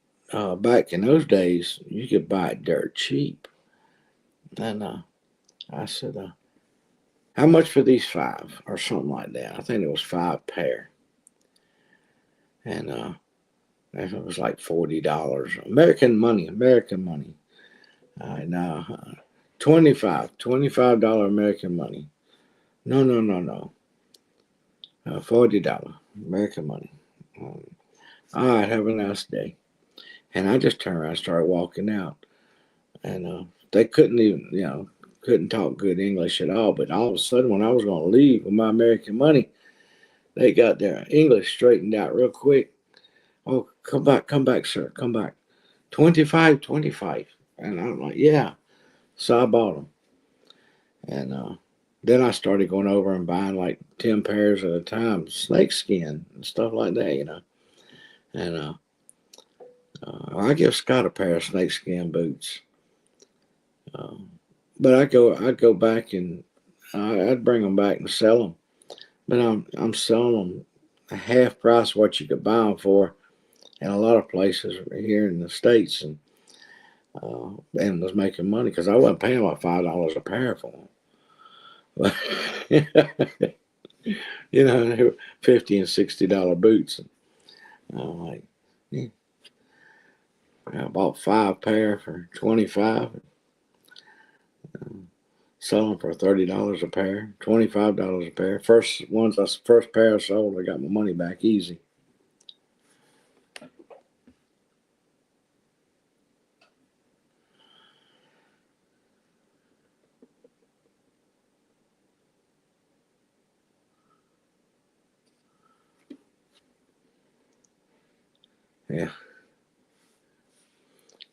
Speaker 1: back in those days, you could buy it dirt cheap. And I said, how much for these 5 or something like that? I think it was 5 pair. And it was like $40. American money. And $25 American money. No. $40 American money. All right, have a nice day. And I just turned around and started walking out. And they couldn't even, couldn't talk good English at all. But all of a sudden, when I was going to leave with my American money, they got their English straightened out real quick. Oh, come back, sir, come back. 25. And I'm like, yeah. So I bought them. And then I started going over and buying like 10 pairs at a time, snake skin and stuff like that. And I give Scott a pair of snakeskin boots. But I go back and I'd bring them back and sell them. But I'm selling them half price what you could buy them for in a lot of places here in the States, and was making money because I wasn't paying about $5 a pair for them. But, they were $50 and $60 boots. And I'm like, yeah. I bought 5 pair for $25. Sell them for $30 a pair, $25 a pair. First pair I sold, I got my money back easy. Yeah.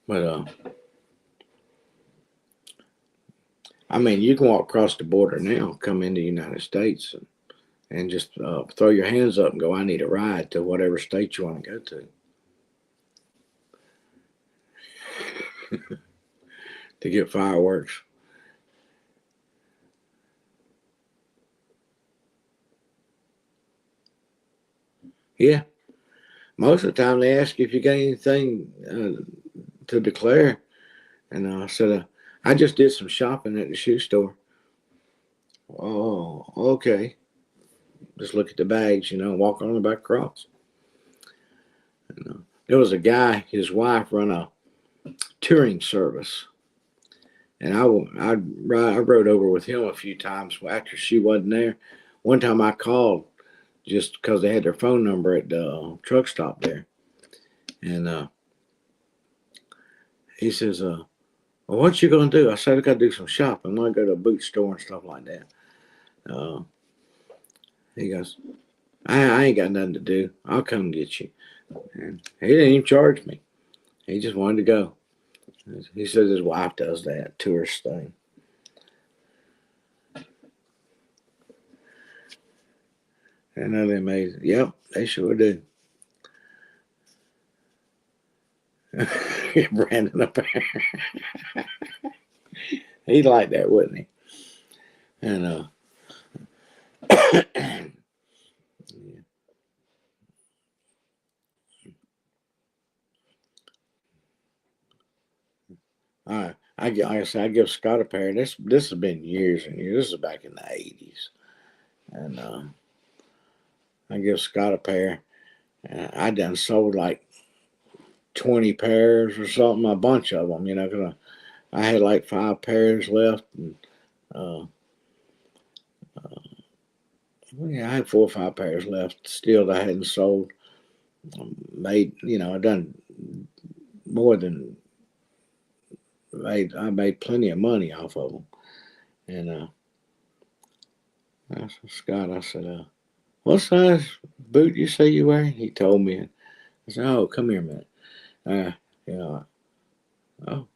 Speaker 1: But I mean, you can walk across the border now, come into the United States, and just throw your hands up and go, I need a ride to whatever state you want to go to get fireworks. Yeah. Most of the time they ask you if you got anything to declare. And I said, I just did some shopping at the shoe store. Oh, okay. Just look at the bags, walk on the back across. There was a guy, his wife run a touring service. And I rode over with him a few times after she wasn't there. One time I called just because they had their phone number at the truck stop there. And he says, well, what you going to do? I said, I got to do some shopping. I'm going to go to a boot store and stuff like that. He goes, I ain't got nothing to do. I'll come get you. And he didn't even charge me. He just wanted to go. He says his wife does that tourist thing. And they're amazing. Yep, they sure do. Brandon up there. He'd like that, wouldn't he? And like I said, I give Scott a pair. This has been years and years. This is back in the '80s, and I give Scott a pair. I done sold like 20 pairs or something, a bunch of them, because I had like 5 pairs left, and yeah, I had 4 or 5 pairs left still that I hadn't sold. I done more than I made plenty of money off of them. And I said, Scott, I said, what size boot you say you wear? He told me. I said, oh, come here a minute. You know, oh,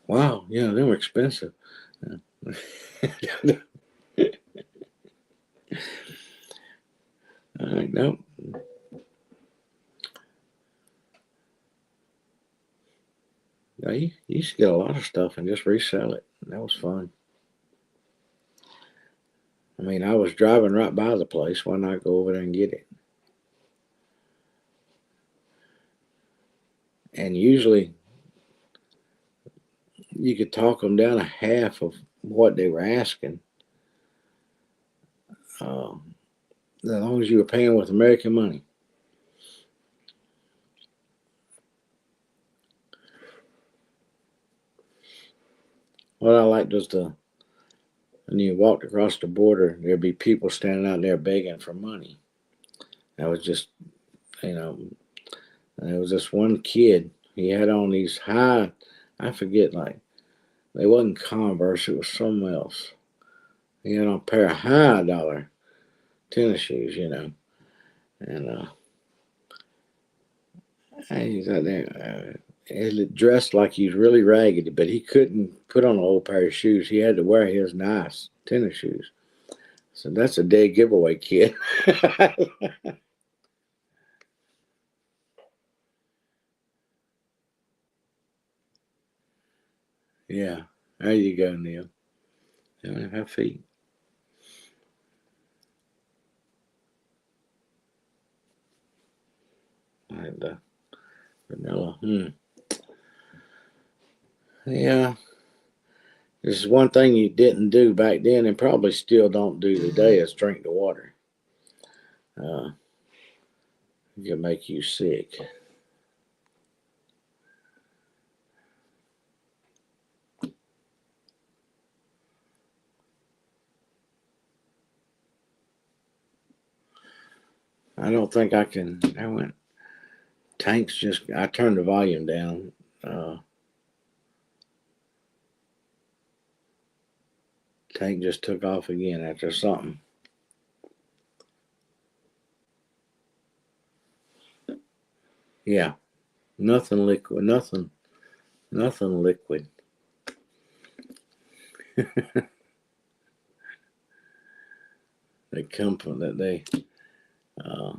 Speaker 1: wow, they were expensive. Nope. You used to get a lot of stuff and just resell it. That was fun. I mean, I was driving right by the place. Why not go over there and get it? And usually you could talk them down a half of what they were asking. As long as you were paying with American money. What I liked was when you walked across the border, there'd be people standing out there begging for money. That was just, there was this one kid. He had on these high, I forget, like, they wasn't Converse, it was something else. He had on a pair of high dollar tennis shoes, and he's out there. He dressed like he's really raggedy, but he couldn't put on an old pair of shoes. He had to wear his nice tennis shoes. So that's a dead giveaway, kid. Yeah, there you go, Neil. Have feet. And vanilla. Yeah, this is one thing you didn't do back then, and probably still don't do today, is drink the water. It can make you sick. I don't think I can. I went. Tank's just. I turned the volume down. Tank just took off again after something. Yeah, Nothing liquid. Nothing liquid. They come from that they. Uh,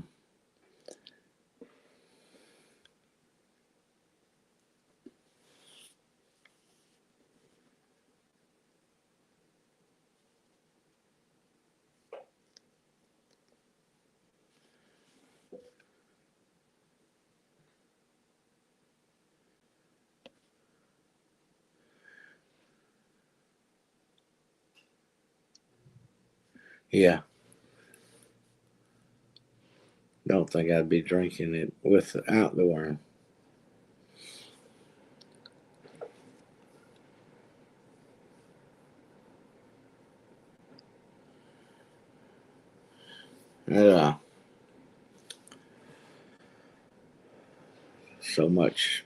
Speaker 1: yeah. Don't think I'd be drinking it without the worm. Uh, so much.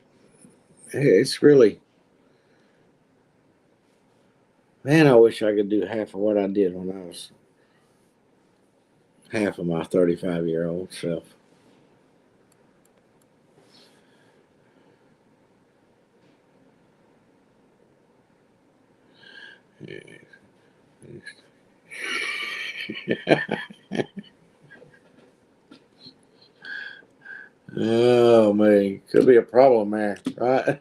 Speaker 1: It's really, man, I wish I could do half of what I did when I was half of my 35-year-old self. Oh, man. Could be a problem there, right?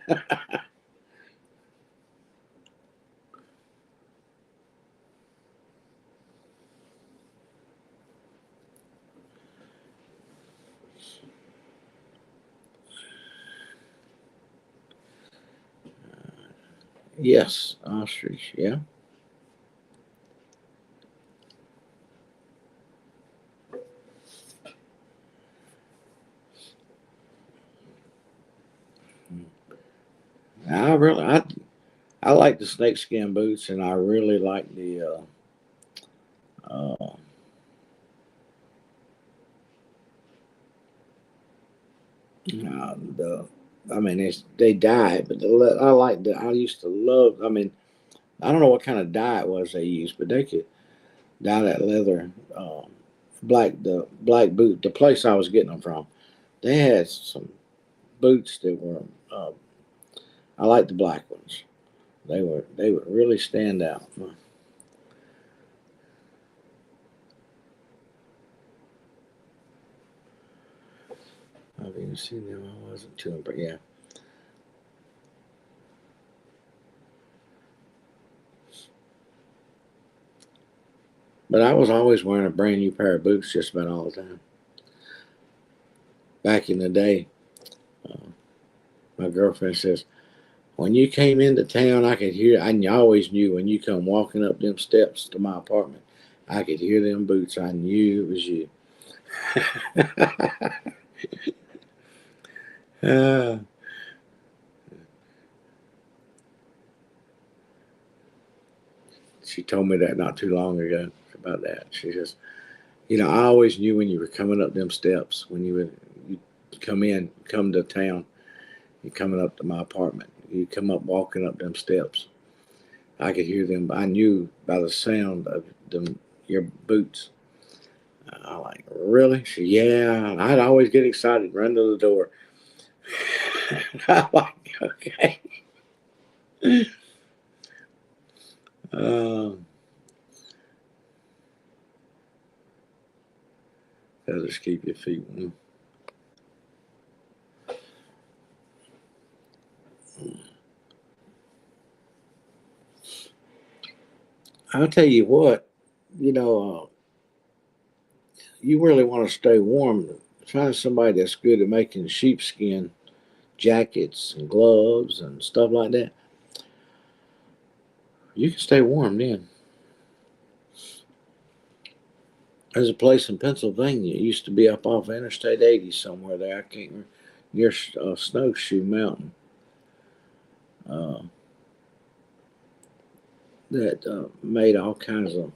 Speaker 1: Yes, ostrich, yeah. I like the snakeskin boots, and I really like uh, the. I mean, they dye, but I like the. I used to love. I mean, I don't know what kind of dye it was they used, but they could dye that leather, the black boot. The place I was getting them from, they had some boots that were. I like the black ones. They would really stand out. I've even seen them. I wasn't too impressed. Yeah. But I was always wearing a brand new pair of boots just about all the time. Back in the day, uh, my girlfriend says, when you came into town, I could hear, I always knew when you come walking up them steps to my apartment, I could hear them boots. I knew it was you. uh, she told me that not too long ago about that. She says, I always knew when you were coming up them steps, when you come to town, you coming up to my apartment, you come up walking up them steps. I could hear them. I knew by the sound of them your boots. I like, really? She, yeah. I'd always get excited, run to the door. I like, okay. Um, that'll just keep your feet warm. I'll tell you what, you know, you really want to stay warm. Find somebody that's good at making sheepskin jackets and gloves and stuff like that. You can stay warm then. There's a place in Pennsylvania. It used to be up off Interstate 80 somewhere there. I can't remember. Near Snowshoe Mountain. Uh, that made all kinds of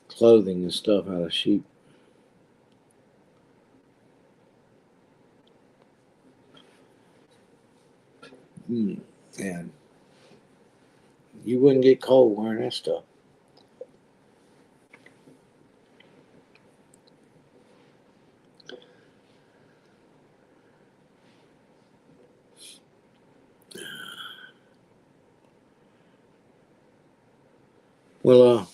Speaker 1: clothing and stuff out of sheep. Mm. And you wouldn't get cold wearing that stuff. Well,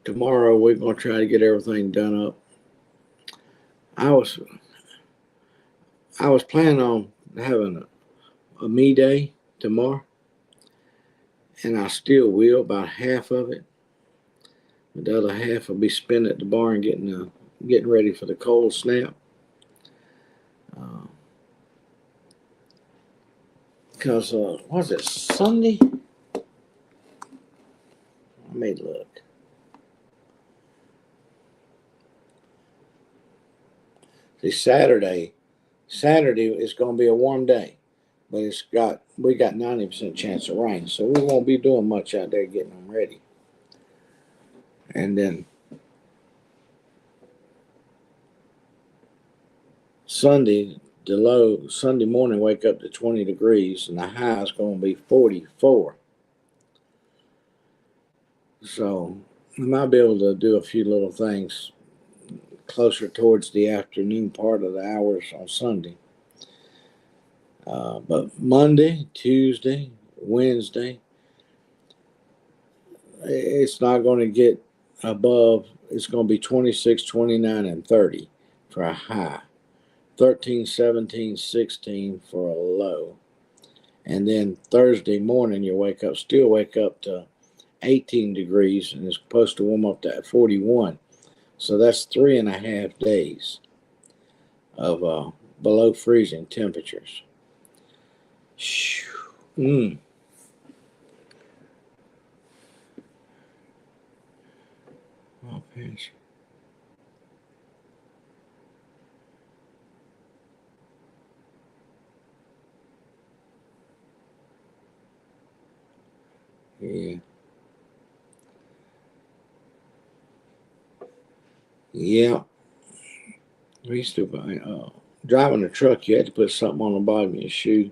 Speaker 1: tomorrow we're gonna try to get everything done up. I was planning on having a me day tomorrow, and I still will, about half of it. But the other half will be spent at the barn getting ready for the cold snap. Because was it Sunday? I may look. See, Saturday is going to be a warm day, but we got 90% chance of rain, so we won't be doing much out there getting them ready. And then Sunday, the low Sunday morning, wake up to 20 degrees, and the high is going to be 44. So I might be able to do a few little things closer towards the afternoon part of the hours on Sunday. But Monday, Tuesday, Wednesday, it's not going to get above, it's going to be 26, 29, and 30 for a high, 13, 17, 16 for a low. And then Thursday morning, still wake up to 18 degrees, and it's supposed to warm up to 41. So that's 3.5 days of below freezing temperatures. Mm. Oh, pinch. Yeah. Yeah. We used to buy, driving a truck, you had to put something on the bottom of your shoe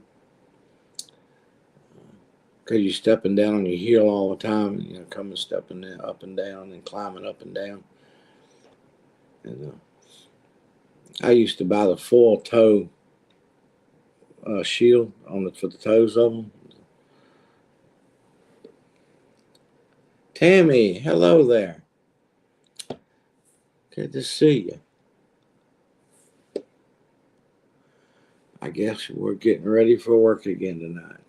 Speaker 1: because you're stepping down on your heel all the time, coming, stepping up and down and climbing up and down. And I used to buy the full toe shield for the toes of them. Tammy, hello there. Good to see you. I guess we're getting ready for work again tonight.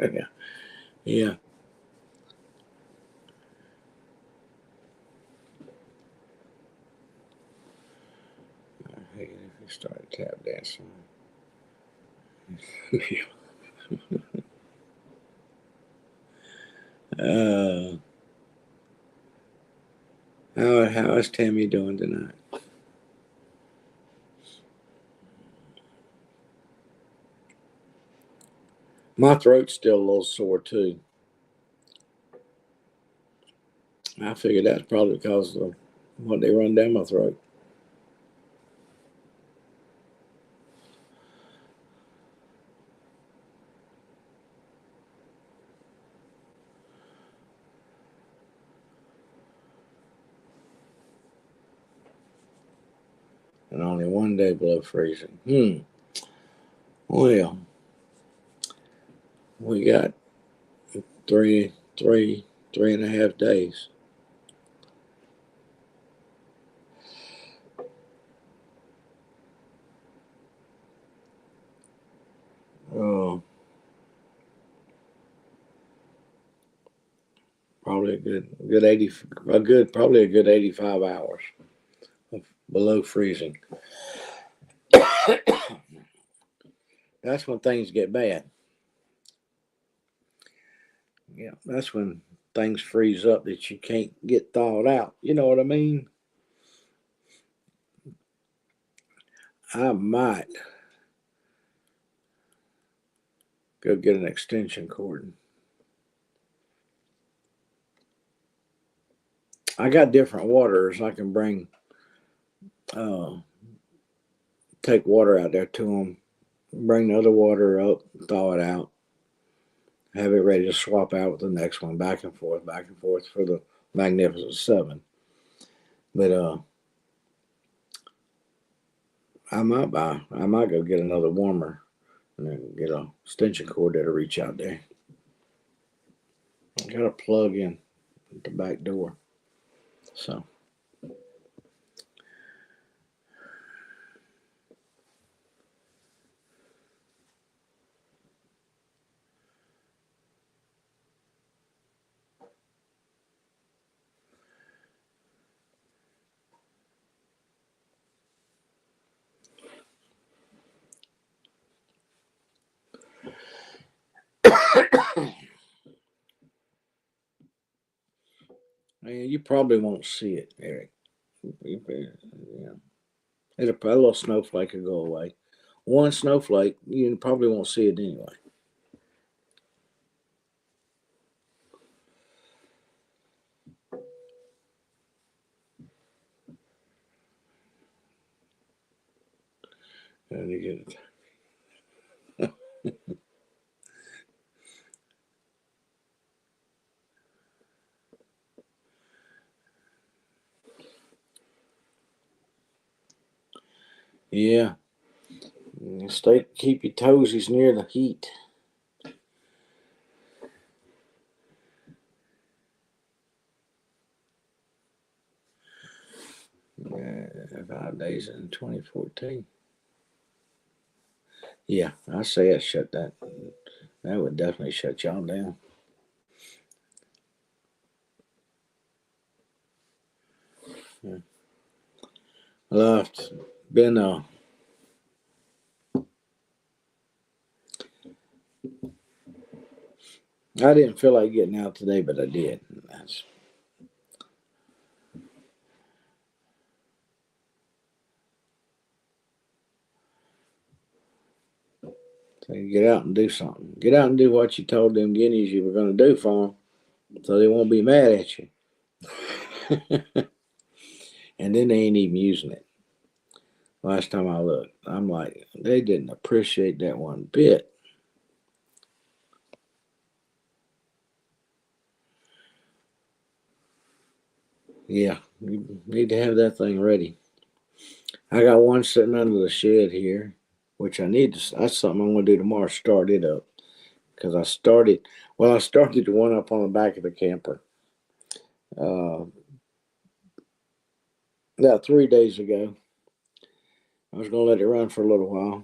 Speaker 1: Yeah. Yeah. I hate it if you start tap dancing. uh, how is Tammy doing tonight? My throat's still a little sore too. I figured that's probably because of what they run down my throat. And only one day below freezing. Well, we got 3.5 days. Oh, probably probably a good 85 hours of below freezing. That's when things get bad. Yeah, that's when things freeze up that you can't get thawed out. You know what I mean? I might go get an extension cord. I got different waters. I can take water out there to them, bring the other water up, thaw it out, have it ready to swap out with the next one, back and forth for the Magnificent Seven. But I might go get another warmer and then get a extension cord that'll reach out there. I got a plug in at the back door. So man, you probably won't see it, Eric. A little snowflake will go away. One snowflake, you probably won't see it anyway. And you get it. Yeah. Keep your toesies near the heat. Yeah, 5 days in 2014. Yeah, I say it shut that. That would definitely shut y'all down. Yeah. Well, I've been I didn't feel like getting out today, but I did. So you get out and do something. Get out and do what you told them guineas you were going to do for them, so they won't be mad at you. And then they ain't even using it. Last time I looked, I'm like, they didn't appreciate that one bit. Yeah, you need to have that thing ready. I got one sitting under the shed here, which I need to. That's something I'm going to do tomorrow. Start it up because I started the one up on the back of the camper about 3 days ago. I was going to let it run for a little while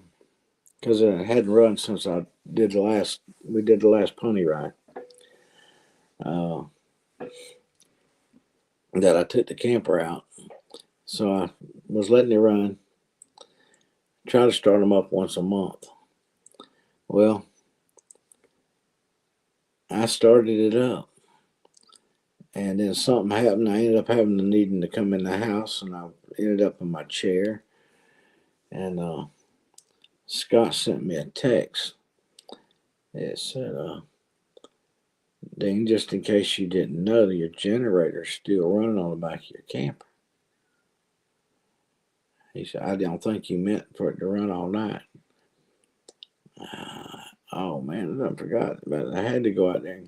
Speaker 1: because it hadn't run since we did the last pony ride. That I took the camper out, so I was letting it run. Try to start them up once a month. Well, I started it up, and then something happened. I ended up needing to come in the house, and I ended up in my chair. And Scott sent me a text. It said, "Ding, just in case you didn't know, your generator's still running on the back of your camper." He said, "I don't think you meant for it to run all night." Oh man, I forgot. But I had to go out there.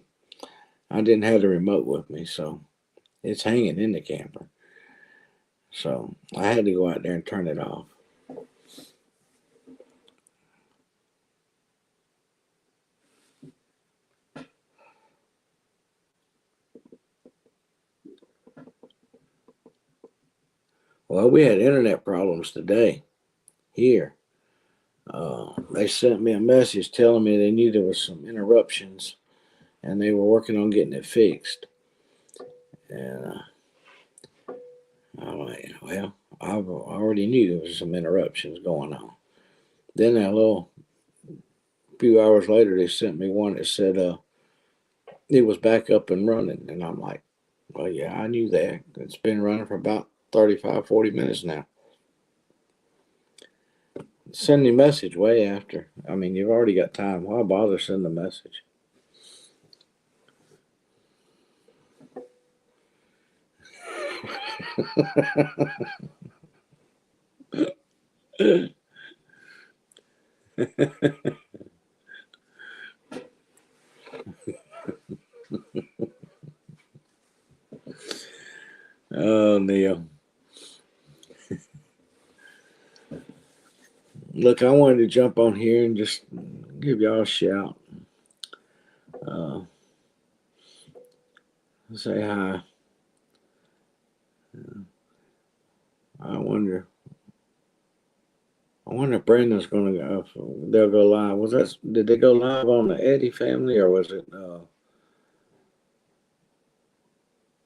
Speaker 1: I didn't have the remote with me, so it's hanging in the camper. So I had to go out there and turn it off. Well, we had internet problems today here. They sent me a message telling me they knew there was some interruptions and they were working on getting it fixed. And I'm like, well, I already knew there was some interruptions going on. Then a little few hours later, they sent me one that said it was back up and running. And I'm like, well, yeah, I knew that. It's been running for about 35, 40 minutes now. Send the message way after. I mean, you've already got time. Why bother sending the message? Oh, Neil. Look, I wanted to jump on here and just give y'all a shout. Say hi. I wonder if Brandon's going to go. They'll go live. Did they go live on the Eddie family, or was it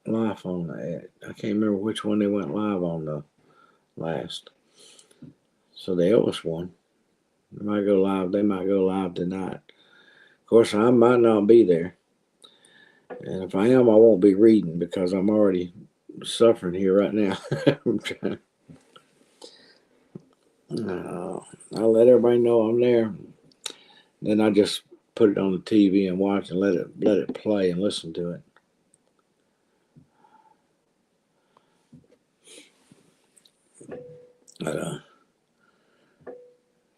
Speaker 1: live on the Ed? I can't remember which one they went live on the last. So they owe us one. They might go live. They might go live tonight. Of course, I might not be there, and if I am, I won't be reading because I'm already suffering here right now. I'm trying. I'll let everybody know I'm there. Then I just put it on the TV and watch and let it play and listen to it. But,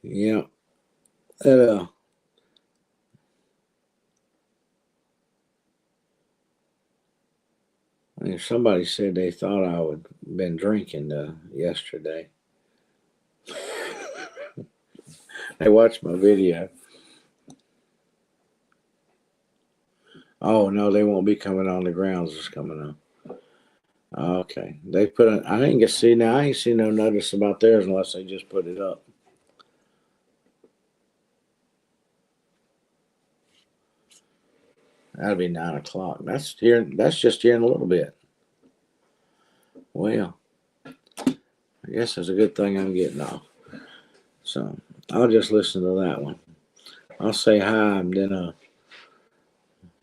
Speaker 1: yeah. Somebody said they thought I would been drinking yesterday. They watched my video. Oh no, they won't be coming on. The grounds is coming on. Okay, they put it. I ain't seen no notice about theirs unless they just put it up. That'll be 9 o'clock. That's just here in a little bit. Well, I guess it's a good thing I'm getting off. So I'll just listen to that one. I'll say hi and then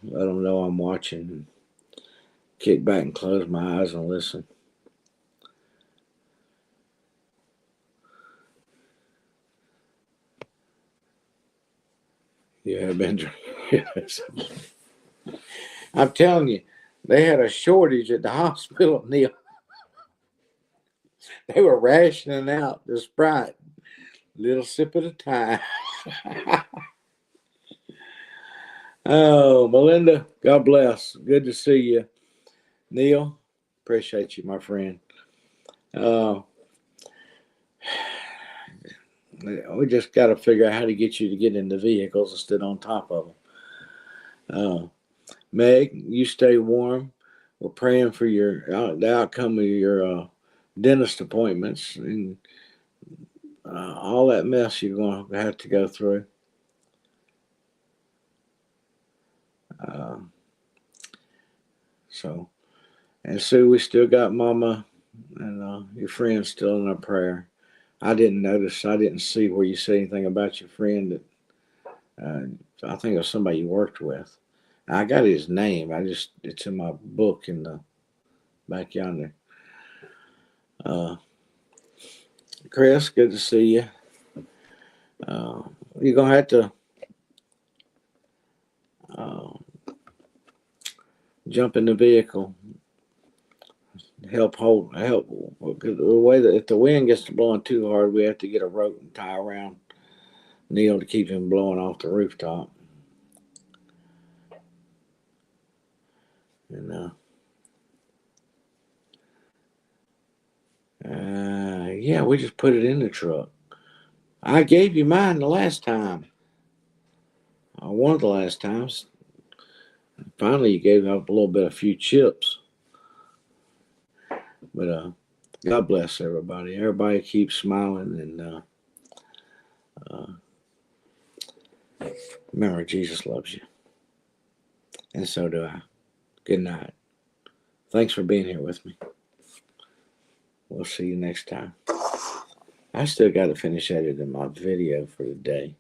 Speaker 1: let them know I'm watching. Kick back and close my eyes and listen. You have been drinking. I'm telling you, they had a shortage at the hospital, Neil. They were rationing out the Sprite, little sip at a time. Oh, Melinda, God bless. Good to see you. Neil, appreciate you, my friend. We just got to figure out how to get you to get in the vehicles instead on top of them. Meg, you stay warm. We're praying for the outcome of your dentist appointments and all that mess you're going to have to go through. And Sue, we still got Mama and your friend still in our prayer. I didn't see where you said anything about your friend that I think it was somebody you worked with. I got his name. It's in my book in the back yonder. Chris, good to see you. You're gonna have to jump in the vehicle. Help. The way that if the wind gets to blowing too hard, we have to get a rope and tie around Neil to keep him blowing off the rooftop. And yeah, we just put it in the truck. I gave you mine the last time. One of the last times. Finally, you gave up a few chips. But God bless everybody. Everybody keeps smiling and remember, Jesus loves you. And so do I. Good night. Thanks for being here with me. We'll see you next time. I still got to finish editing my video for the day.